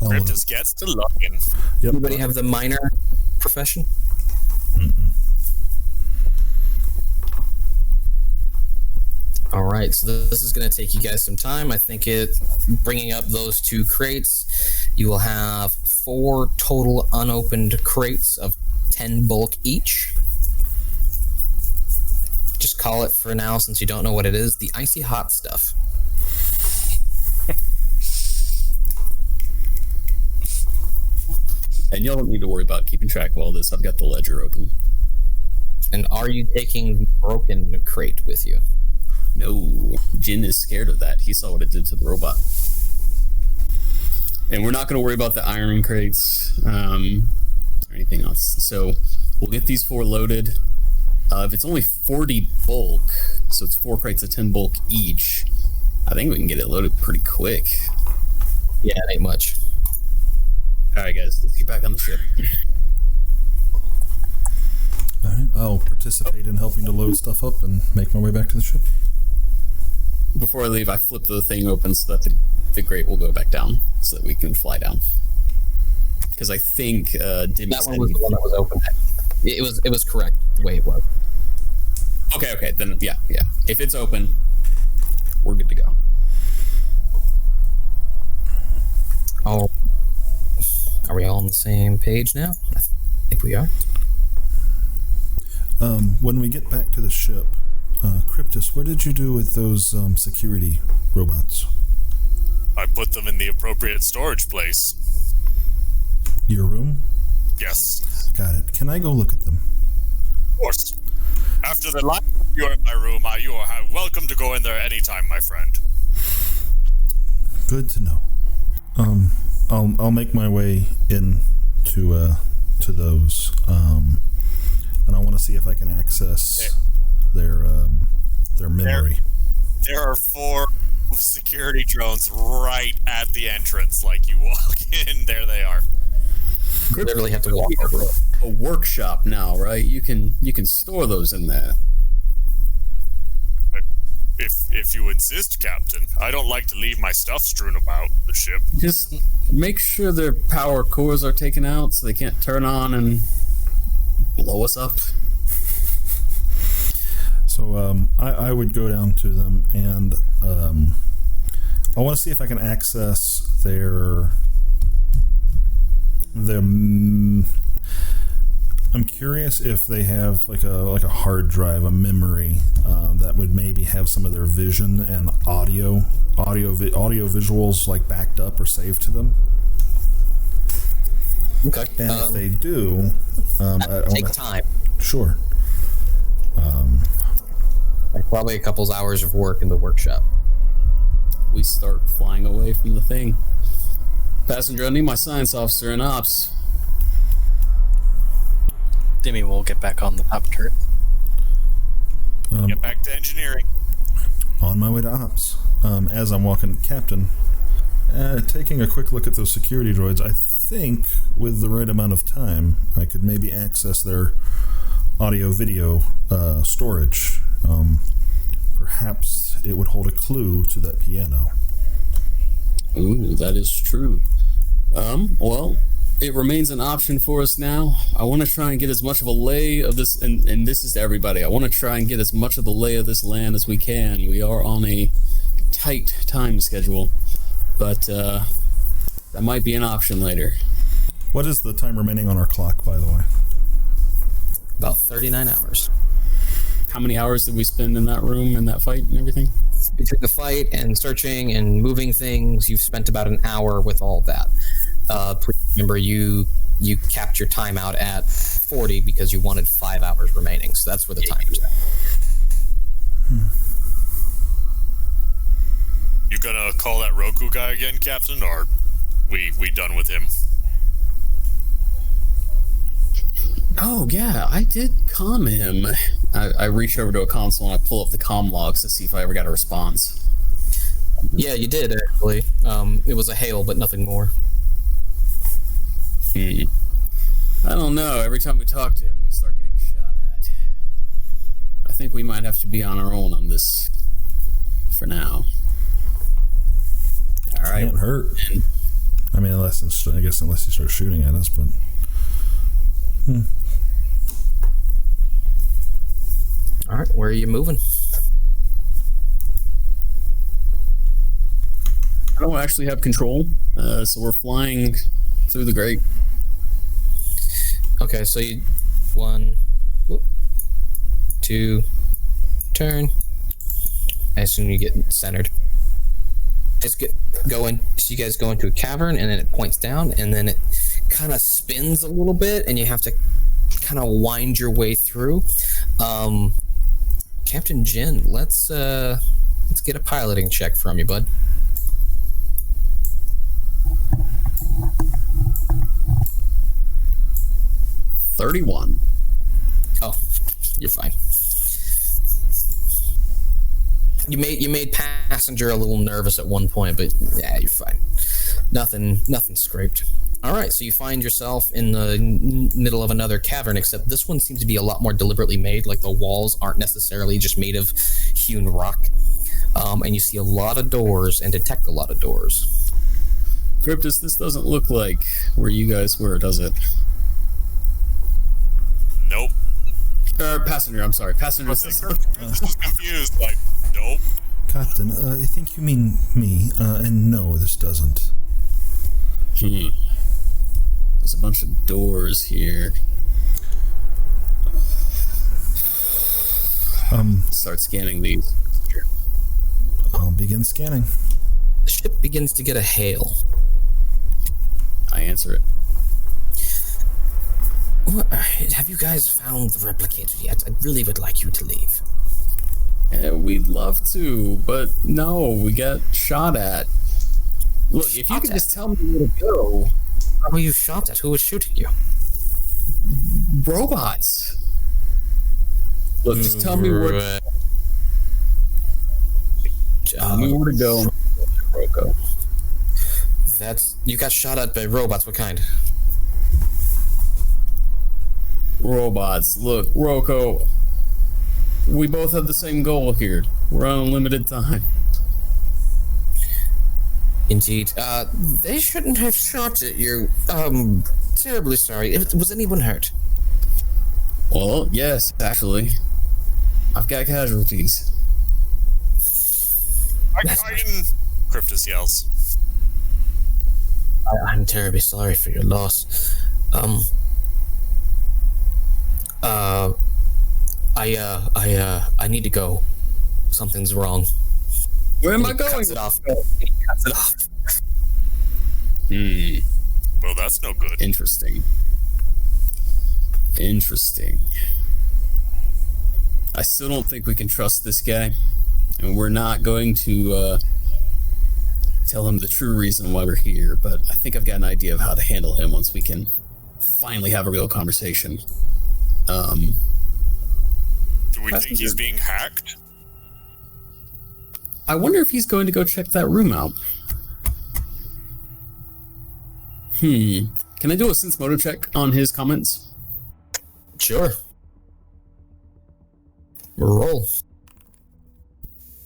Cryptus gets to login. Yep. Anybody have the miner profession? Mm-mm. All right, so this is going to take you guys some time. I think bringing up those 2 crates, you will have 4 total unopened crates of 10 bulk each. Just call it for now, since you don't know what it is, the icy hot stuff. And y'all don't need to worry about keeping track of all this. I've got the ledger open. And are you taking the broken crate with you? No, Jin is scared of that. He saw what it did to the robot. And we're not going to worry about the iron crates or anything else. So we'll get these 4 loaded. If it's only 40 bulk, so it's 4 crates of 10 bulk each, I think we can get it loaded pretty quick. Yeah, it ain't much. All right, guys, let's get back on the ship. All right, I'll participate in helping to load stuff up and make my way back to the ship. Before I leave, I flip the thing open so that the grate will go back down, so that we can fly down. Because I think Dimmy that one was the one that was open. It was correct the way it was. Okay, then yeah. If it's open, we're good to go. Oh, are we all in the same page now? I think we are. When we get back to the ship, Cryptus, what did you do with those security robots? I put them in the appropriate storage place. Your room? Yes. Got it. Can I go look at them? Of course. After the last time you were in my room, you are welcome to go in there anytime, my friend. Good to know. I'll make my way in to those, and I want to see if I can access their memory. There are 4 security drones right at the entrance. Like, you walk in, there they are. You literally have to walk over it. A workshop now, right? You can store those in there. If you insist, Captain. I don't like to leave my stuff strewn about the ship. Just make sure their power cores are taken out so they can't turn on and blow us up. So I would go down to them, and I want to see if I can access their. I'm curious if they have like a hard drive, a memory that would maybe have some of their vision and audio visuals like backed up or saved to them. Okay. And if they do, take time. Sure. Like probably a couple hours of work in the workshop. We start flying away from the thing. Passenger, I need my science officer in ops. Demi will get back on the pop turret. Get back to engineering. On my way to ops. As I'm walking, Captain, taking a quick look at those security droids, I think with the right amount of time, I could maybe access their audio-video storage. Perhaps it would hold a clue to that piano. Ooh, that is true. Well, it remains an option for us now. I want to try and get as much of a lay of this, and this is to everybody. I want to try and get as much of the lay of this land as we can. We are on a tight time schedule, but that might be an option later. What is the time remaining on our clock, by the way? About 39 hours. How many hours did we spend in that room and that fight and everything? Between the fight and searching and moving things, you've spent about an hour with all that. Remember, you capped your time out at 40 because you wanted 5 hours remaining, so that's where the time is at. You gonna call that Roko guy again, Captain, or we done with him? Oh, yeah, I did comm him. I reach over to a console and I pull up the comm logs to see if I ever got a response. Yeah, you did, actually. It was a hail, but nothing more. I don't know. Every time we talk to him, we start getting shot at. I think we might have to be on our own on this for now. All right. Can't hurt. I mean, unless he starts shooting at us, but... All right, where are you moving? I don't actually have control, so we're flying through the grate. Okay, so you... 1, 2, turn. I assume you get centered. Just go in. So you guys go into a cavern, and then it points down, and then it kind of spins a little bit, and you have to kind of wind your way through. Captain Jin, let's get a piloting check from you, bud. $31. Oh, you're fine. You made passenger a little nervous at one point, but yeah, you're fine. Nothing scraped. All right, so you find yourself in the middle of another cavern, except this one seems to be a lot more deliberately made. Like the walls aren't necessarily just made of hewn rock, and you see a lot of doors and detect a lot of doors. Cryptus, this doesn't look like where you guys were, does it? Nope. Passenger, I'm sorry. Passenger. Just confused, like, nope. Captain, I think you mean me, and no, this doesn't. There's a a bunch of doors here. Start scanning these. I'll begin scanning. The ship begins to get a hail. I answer it. Have you guys found the replicator yet? I really would like you to leave. Yeah, we'd love to, but no, we got shot at. Look, if you could just tell me where to go. How were you shot at? Who was shooting you? Robots. Look, just tell me where. Tell me where to go. Roko. You got shot at by robots. What kind? Robots. Look, Roko. We both have the same goal here. We're on unlimited time. Indeed. They shouldn't have shot at you. Terribly sorry. Was anyone hurt? Well, yes, actually. I've got casualties. Cryptus yells. I'm terribly sorry for your loss. I need to go. Something's wrong. Where am I going? Cuts it off. He cuts it off. Well, that's no good. Interesting. I still don't think we can trust this guy, and we're not going to tell him the true reason why we're here, but I think I've got an idea of how to handle him once we can finally have a real conversation. Do we think he's being hacked? I wonder if he's going to go check that room out. Can I do a sense motor check on his comments? Sure. Roll.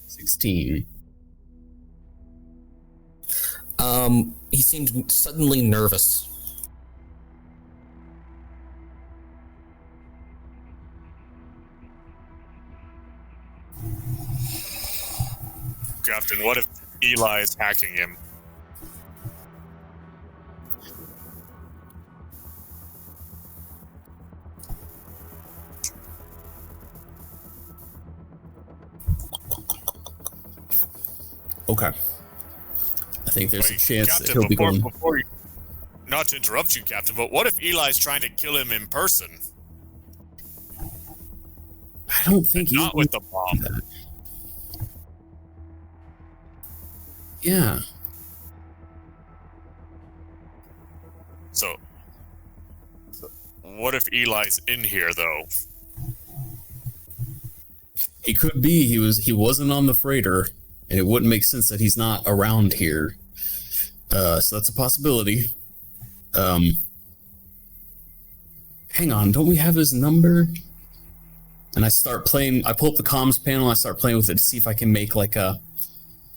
16. He seemed suddenly nervous. Captain, what if Eli is hacking him? Okay. I think there's a chance Captain, that he'll be going... Not to interrupt you, Captain, but what if Eli's trying to kill him in person? I don't think he... Not with the bomb. Yeah. So, what if Eli's in here, though? He could be. He wasn't on the freighter, and it wouldn't make sense that he's not around here. So that's a possibility. Hang on, don't we have his number? And I start playing, I pull up the comms panel, I start playing with it to see if I can make like a,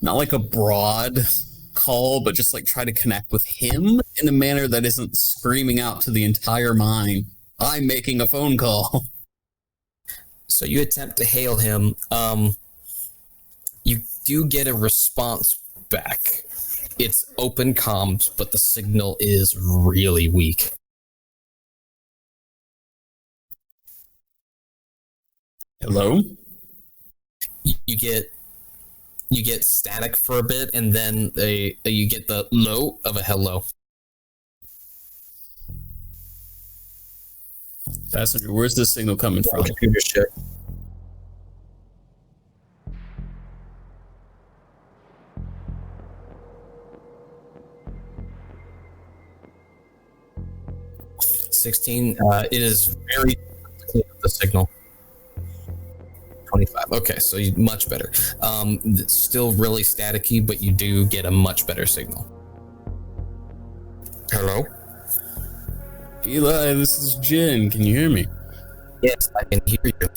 not like a broad call, but just like try to connect with him in a manner that isn't screaming out to the entire mine, I'm making a phone call. So you attempt to hail him. You do get a response back. It's open comms, but the signal is really weak. Hello? You get static for a bit, and then you get the low of a hello. Passenger, where's this signal coming from? Computer check. It is very clear, the signal. 25. Okay, so much better. It's still really staticky, but you do get a much better signal. Hello? Eli, this is Jen. Can you hear me? Yes, I can hear you.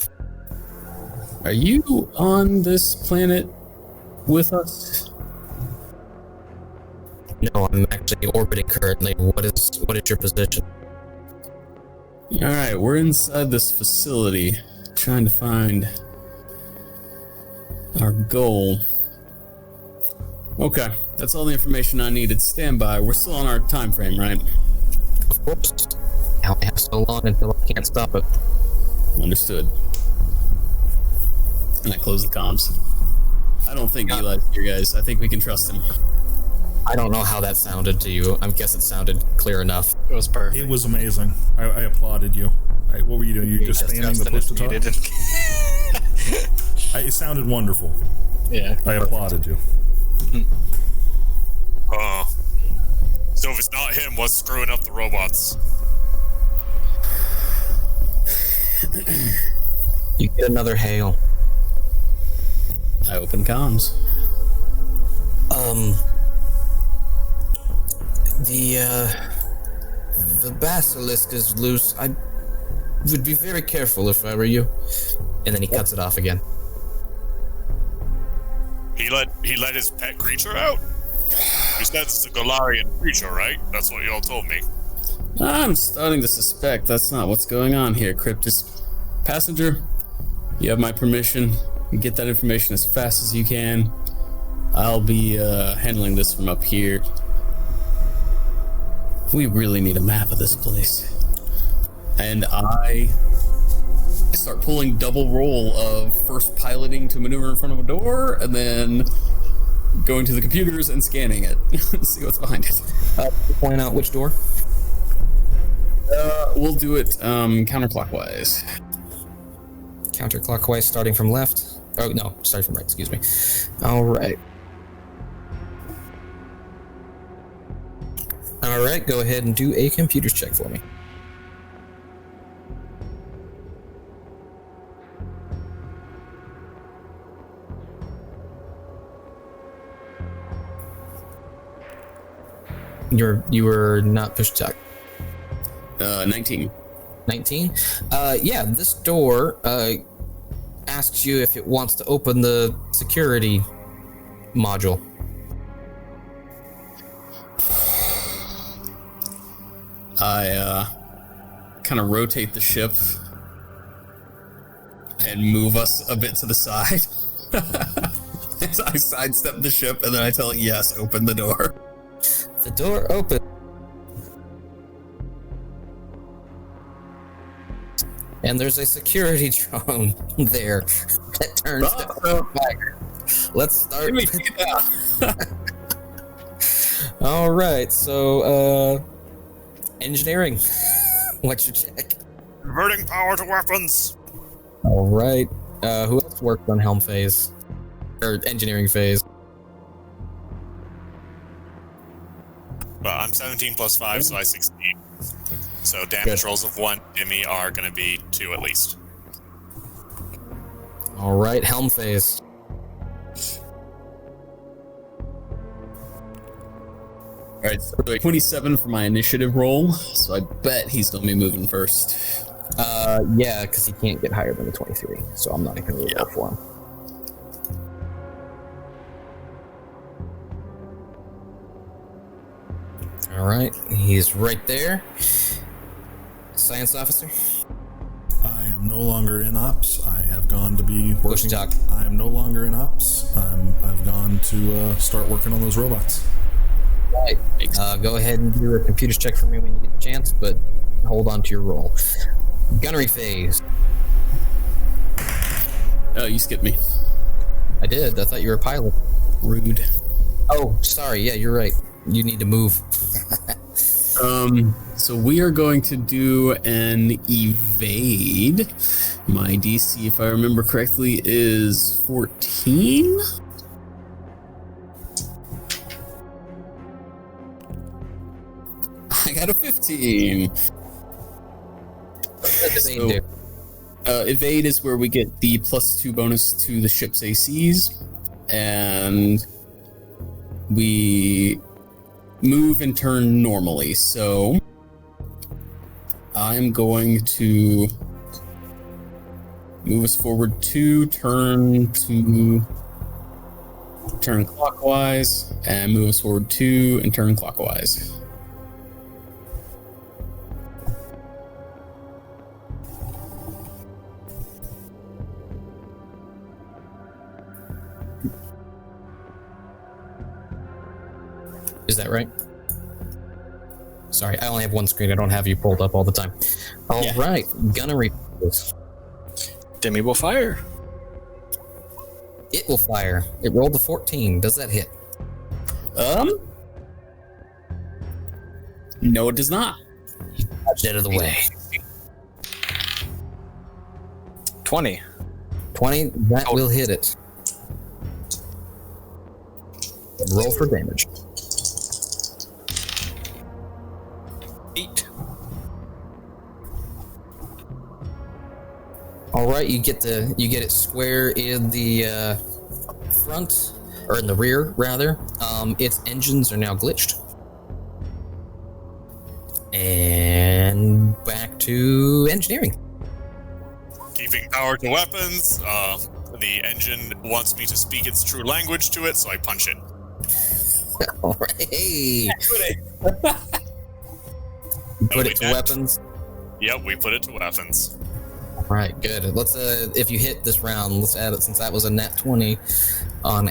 Are you on this planet with us? No, I'm actually orbiting currently. What is your position? All right, we're inside this facility, trying to find our goal. Okay, that's all the information I needed. Stand by. We're still on our time frame, right? Of Whoops. I only have so long until I can't stop it. Understood. And I close the comms. I don't think Eli's here, guys. I think we can trust him. I don't know how that sounded to you. I guess it sounded clear enough. It was perfect. It was amazing. I applauded you. What were you doing? You just spamming the push to talk? It sounded wonderful. Yeah. I applauded you. So if it's not him, what's screwing up the robots? You get another hail. I open comms. The basilisk is loose. I would be very careful if I were you. And then he cuts it off again. He let his pet creature out? You said it's a Galarian creature, right? That's what y'all told me. I'm starting to suspect that's not what's going on here, Cryptus. Passenger, you have my permission. You get that information as fast as you can. I'll be handling this from up here. We really need a map of this place. And I start pulling double roll of first piloting to maneuver in front of a door, and then going to the computers and scanning it. See what's behind it. Point out which door? We'll do it counterclockwise. Counterclockwise, starting from left. Oh, no, starting from right, excuse me. Alright. Alright, go ahead and do a computers check for me. You were not push to talk. 19. 19? Yeah, this door asks you if it wants to open the security module. I kind of rotate the ship and move us a bit to the side. So I sidestep the ship and then I tell it, yes, open the door. The door opens. And there's a security drone there that turns back. Let's start. All right, so engineering. What's your check? Converting power to weapons. All right. Who else worked on helm phase or engineering phase? Well, I'm 17 plus 5, so I 16. So damage rolls of 1 Jimmy are going to be 2 at least. All right, helm phase. All right, so 27 for my initiative roll, so I bet he's going to be moving first. Yeah, because he can't get higher than the 23, so I'm not even going to roll for him. All right, he's right there. Science officer. I am no longer in ops. I have gone to be working. Push talk. I am no longer in ops. I've gone to start working on those robots. Right. Go ahead and do a computers check for me when you get the chance, but hold on to your roll. Gunnery phase. Oh, you skipped me. I did. I thought you were a pilot. Rude. Oh, sorry. Yeah, you're right. You need to move. So we are going to do an evade. My DC, if I remember correctly, is 14. I got a 15. So, evade is where we get the +2 bonus to the ship's ACs, and we move and turn normally. So I'm going to move us forward 2, turn clockwise, and move us forward 2 and turn clockwise. Is that right? Sorry, I only have one screen. I don't have you pulled up all the time. All right, gunnery. Demi will fire. It will fire. It rolled a 14. Does that hit? No, it does not. Dodge out of the way. 20. 20. That will hit it. Roll for damage. 8. All right, you get it square in the front, or in the rear rather. Its engines are now glitched. And back to engineering. Keeping power to weapons. The engine wants me to speak its true language to it, so I punch it. All right. Hey. Put it to weapons. Yep, we put it to weapons. All right, good. Let's if you hit this round, let's add it since that was a nat 20 on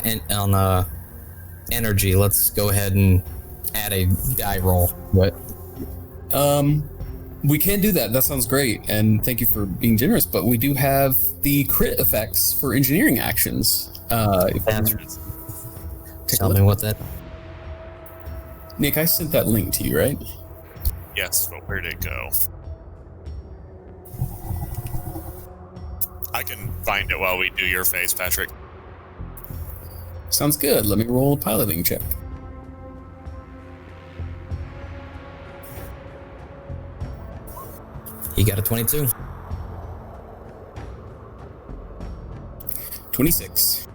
energy. Let's go ahead and add a die roll. What? We can do that. That sounds great, and thank you for being generous. But we do have the crit effects for engineering actions. Tell me what that. Nick, I sent that link to you, right? Yes, but where'd it go? I can find it while we do your face, Patrick. Sounds good. Let me roll a piloting check. He got a 22. 26.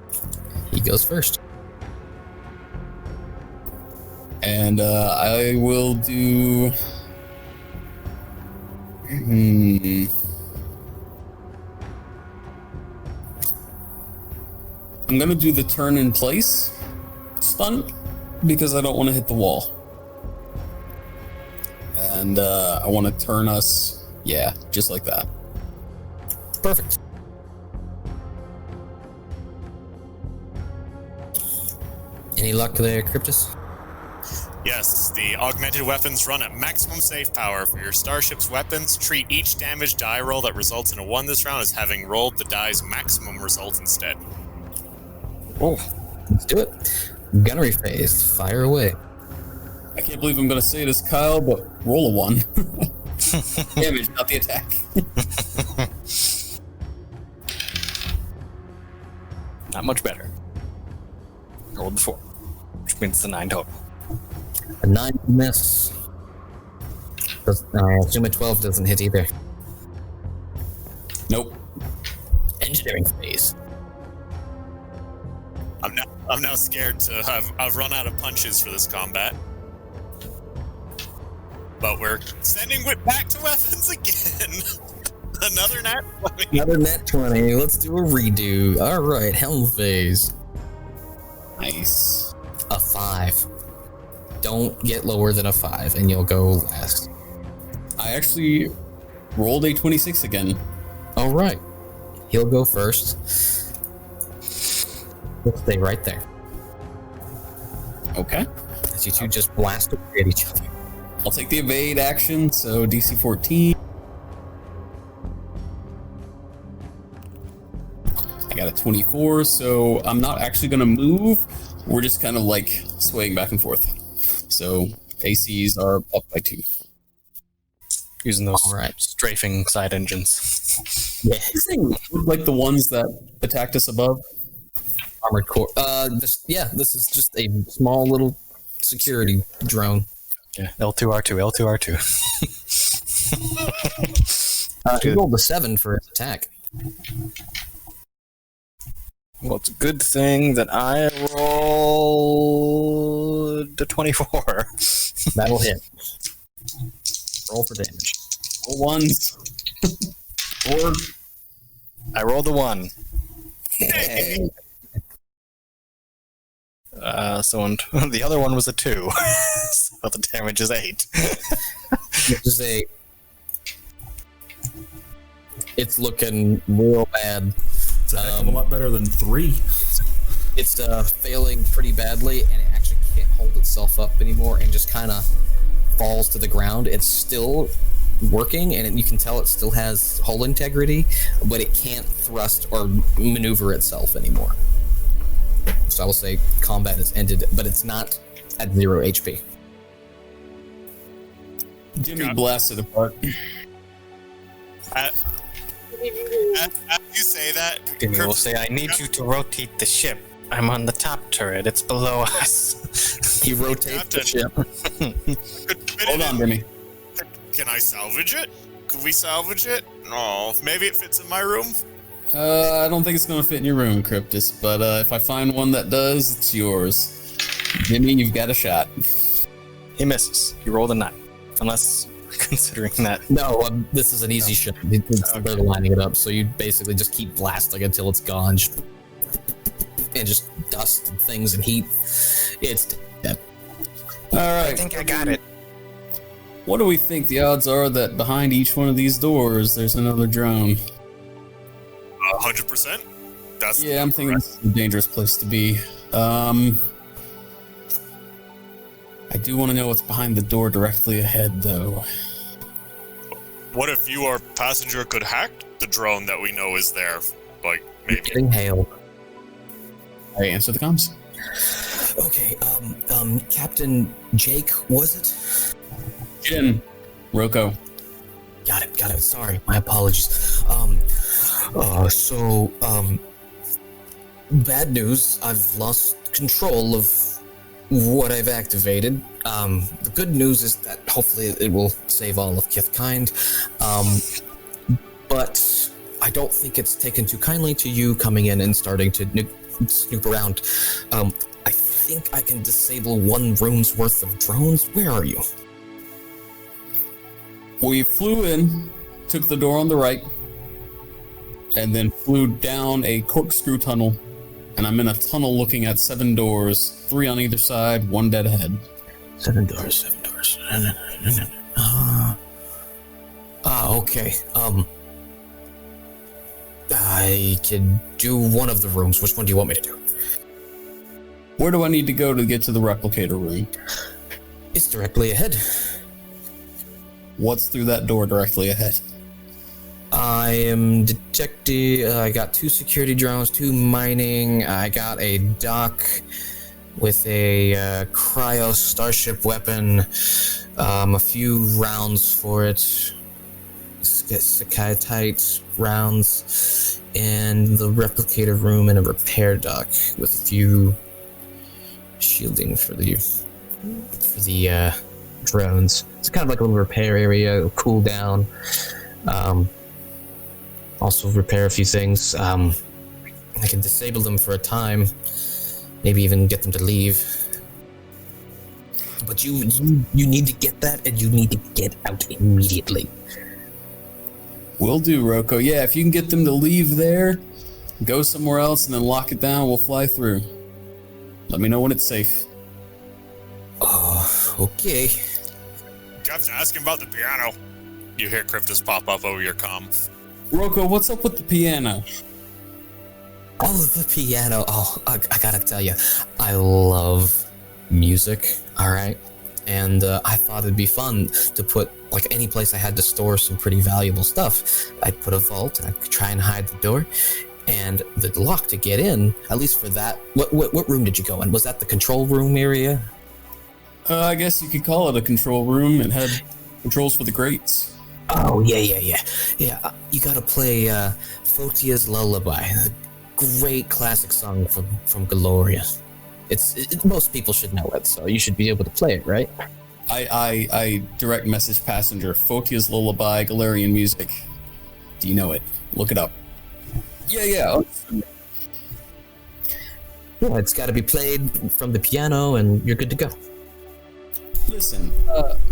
He goes first. And I will do... I'm gonna do the turn in place stunt because I don't want to hit the wall. And I want to turn us, just like that. Perfect. Any luck there, Cryptus? Yes, the augmented weapons run at maximum safe power. For your starship's weapons, treat each damage die roll that results in a 1 this round as having rolled the die's maximum result instead. Oh, let's do it. Gunnery phase, fire away. I can't believe I'm gonna say this, Kyle, but roll a 1. Damage, not the attack. Not much better. Rolled the 4, which means the 9 total. A 9 miss. I assume a 12 doesn't hit either. Nope. Engineering phase. I'm now scared to have. I've run out of punches for this combat. But we're sending it back to weapons again. Another nat 20. Another nat 20. Let's do a redo. All right, helm phase. Nice. A 5. Don't get lower than a 5, and you'll go last. I actually rolled a 26 again. All right. He'll go first. Let's stay right there. Okay. As you two just blast away at each other. I'll take the evade action, so DC 14. I got a 24, so I'm not actually going to move. We're just kind of like swaying back and forth. So ACs are up by 2. Using those Right. strafing side engines. Yeah. These things look like the ones that attacked us above. Armored core. This is just a small little security drone. Yeah, L2R2, L2R2. He rolled a 7 for his attack. Well, it's a good thing that I rolled a 24. That'll hit. Roll for damage. Roll 1s. Or I rolled a 1. Hey. The other one was a 2. So the damage is 8. This is it's looking real bad. It's a heck of a lot better than 3. It's failing pretty badly, and it actually can't hold itself up anymore, and just kind of falls to the ground, it's still working, and you can tell it still has hull integrity, but it can't thrust or maneuver itself anymore. So I will say combat is ended, but it's not at 0 HP. Jimmy blasted apart. As you say that, Jimmy will say, I need you to rotate the ship. I'm on the top turret. It's below us. He rotates the ship. Hold on, Jimmy. Can I salvage it? Could we salvage it? No. Maybe it fits in my room? I don't think it's going to fit in your room, Cryptus, but if I find one that does, it's yours. Jimmy, you've got a shot. He misses. You rolled a 9. Unless considering that. No, this is an easy shot. They're lining it up, so you basically just keep blasting until it's gone. And just dust and things and heat. It's dead. All right. I think I got it. What do we think the odds are that behind each one of these doors there's another drone? 100%? Yeah, I'm thinking this is a dangerous place to be. I do want to know what's behind the door directly ahead, though. What if you or passenger could hack the drone that we know is there? Like, maybe. Getting hailed. I answer the comms. Okay, Captain Jake, was it? Jin. Roko. Got it. Sorry, my apologies. Bad news. I've lost control of what I've activated. The good news is that hopefully it will save all of Kithkind. But I don't think it's taken too kindly to you coming in and starting to snoop around. I think I can disable 1 room's worth of drones. Where are you? We flew in, took the door on the right, and then flew down a corkscrew tunnel. And I'm in a tunnel looking at 7 doors, 3 on either side, 1 dead ahead. 7 doors. Okay. I can do one of the rooms. Which one do you want me to do? Where do I need to go to get to the replicator room? It's directly ahead. What's through that door directly ahead? I am detecting. I got 2 security drones, 2 mining. I got a dock with a cryo starship weapon. A few rounds for it. Sakatite rounds, and the replicator room and a repair dock with a few shielding for the drones. It's kind of like a little repair area, cool down. Also repair a few things. I can disable them for a time, maybe even get them to leave. But you need to get that, and you need to get out immediately. Will do, Roko. Yeah, if you can get them to leave there, go somewhere else, and then lock it down, we'll fly through. Let me know when it's safe. Oh, okay. Captain, ask him about the piano. You hear Cryptus pop up over your comm. Roko, what's up with the piano? Oh, the piano. Oh, I gotta tell you, I love music, alright? And I thought it'd be fun to put, like, any place I had to store some pretty valuable stuff. I'd put a vault, and I'd try and hide the door. And the lock to get in, at least for that... What room did you go in? Was that the control room area? I guess you could call it a control room. It had controls for the grates. Oh, yeah. Yeah, you gotta play Photia's Lullaby, a great classic song from Gloria. Most people should know it, so you should be able to play it, right? I direct message passenger, Photia's Lullaby, Galarian music. Do you know it? Look it up. Yeah. Yeah, it's gotta be played from the piano, and you're good to go. Listen,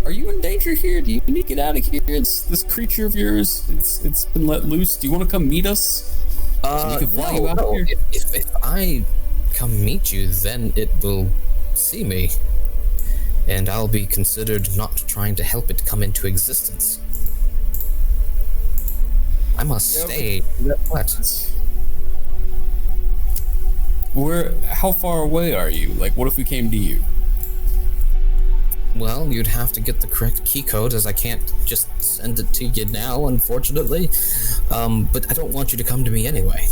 are you in danger here? Do you need to get out of here? It's this creature of yours. It's been let loose. Do you want to come meet us? So we can fly you out here? If I come meet you, then it will see me, and I'll be considered not trying to help it come into existence. I must stay. What? How far away are you? Like, what if we came to you? Well, you'd have to get the correct key code, as I can't just send it to you now, unfortunately. But I don't want you to come to me anyway.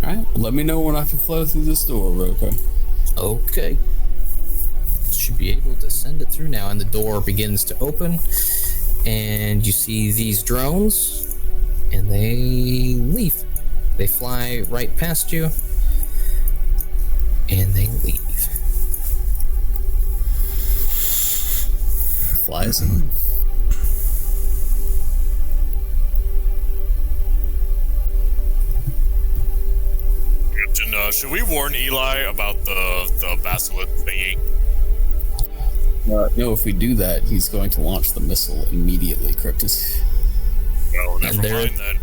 Alright, let me know when I can flow through this door, Roko. Okay. Should be able to send it through now, and the door begins to open, and you see these drones, and they leave. They fly right past you, and they leave. Flies in. Captain, should we warn Eli about the basilisk thingy? No, if we do that, he's going to launch the missile immediately, Cryptus. Well, never And mind then.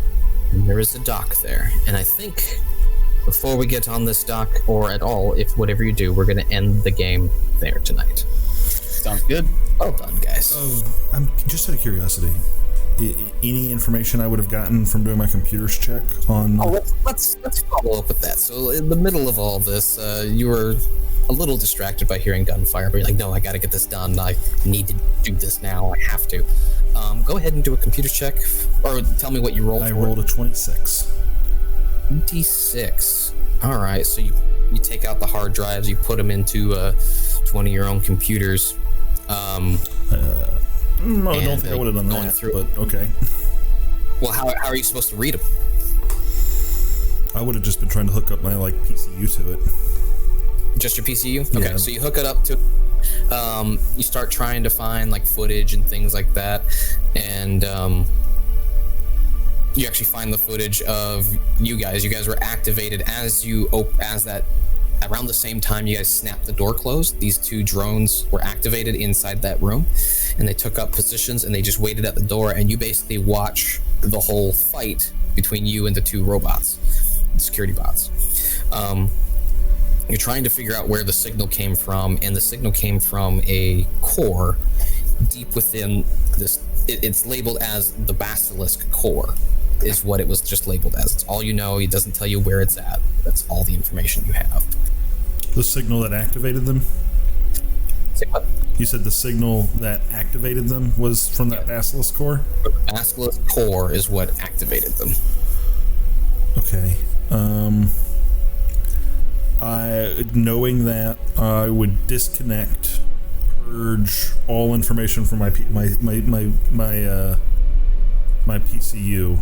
And there is a dock there, and I think before we get on this dock, or at all, if whatever you do, we're going to end the game there tonight. Sounds good. Well done, guys. So, I'm just out of curiosity. Any information I would have gotten from doing my computer's check on? Oh, let's follow up with that. So, in the middle of all this, you were a little distracted by hearing gunfire, but you're like, no, I got to get this done. I need to do this now. I have to. Go ahead and do a computer check, or tell me what you rolled. I rolled a 26. 26. All right, so you take out the hard drives, you put them into 20 of your own computers. No, I don't think I would have done going that, through but okay. Well, how are you supposed to read them? I would have just been trying to hook up my PCU to it. Just your PCU? Okay, Yeah. so you hook it up to you start trying to find footage and things like that, and you actually find the footage of you guys. You guys were activated around the same time you guys snapped the door closed. These two drones were activated inside that room, and they took up positions and they just waited at the door, and you basically watch the whole fight between you and the two robots, the security bots. You're trying to figure out where the signal came from, and the signal came from a core deep within this. It's labeled as the Basilisk core, is what it was just labeled as. It's all you know. It doesn't tell you where it's at. That's all the information you have. The signal that activated them? Say what? You said the signal that activated them was from that Basilisk core? The Basilisk core is what activated them. Okay. Knowing that, I would disconnect, purge all information from my PCU,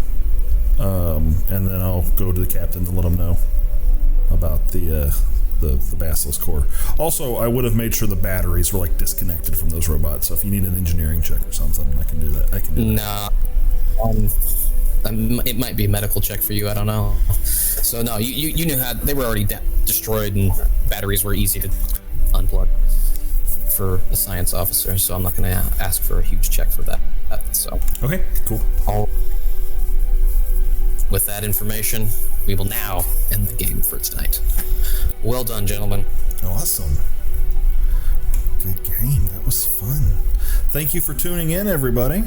and then I'll go to the captain to let him know about the Basilisk core. Also, I would have made sure the batteries were disconnected from those robots. So if you need an engineering check or something, I can do that. Nah. It might be a medical check for you. I don't know. So no, you knew how they were already destroyed, and batteries were easy to unplug for a science officer. So I'm not going to ask for a huge check for that. So Okay, cool. With that information, we will now end the game for tonight. Well done, gentlemen. Awesome. Good game. That was fun. Thank you for tuning in, everybody.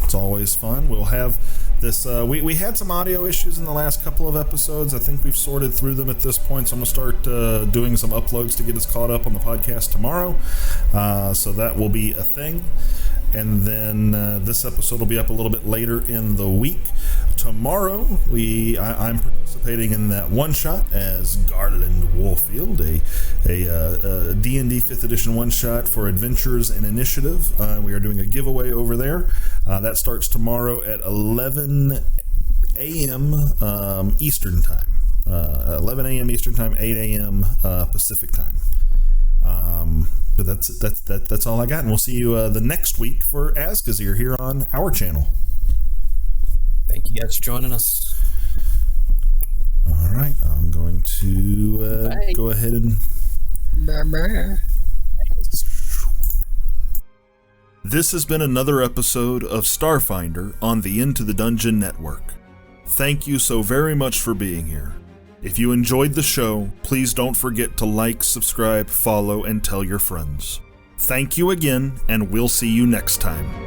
It's always fun. We'll have this. We had some audio issues in the last couple of episodes. I think we've sorted through them at this point, so I'm going to start doing some uploads to get us caught up on the podcast tomorrow. So that will be a thing. And then this episode will be up a little bit later in the week. Tomorrow, I'm participating in that one-shot as Garland Warfield, a D&D 5th edition one-shot for Adventures and Initiative. We are doing a giveaway over there. That starts tomorrow at 11 a.m. Eastern Time. 11 a.m. Eastern Time, 8 a.m. Pacific Time. But that's all I got, and we'll see you the next week for Azkazir here on our channel. Thank you guys for joining us. All right, I'm going to go ahead and... This has been another episode of Starfinder on the Into the Dungeon Network. Thank you so very much for being here. If you enjoyed the show, please don't forget to like, subscribe, follow, and tell your friends. Thank you again, and we'll see you next time.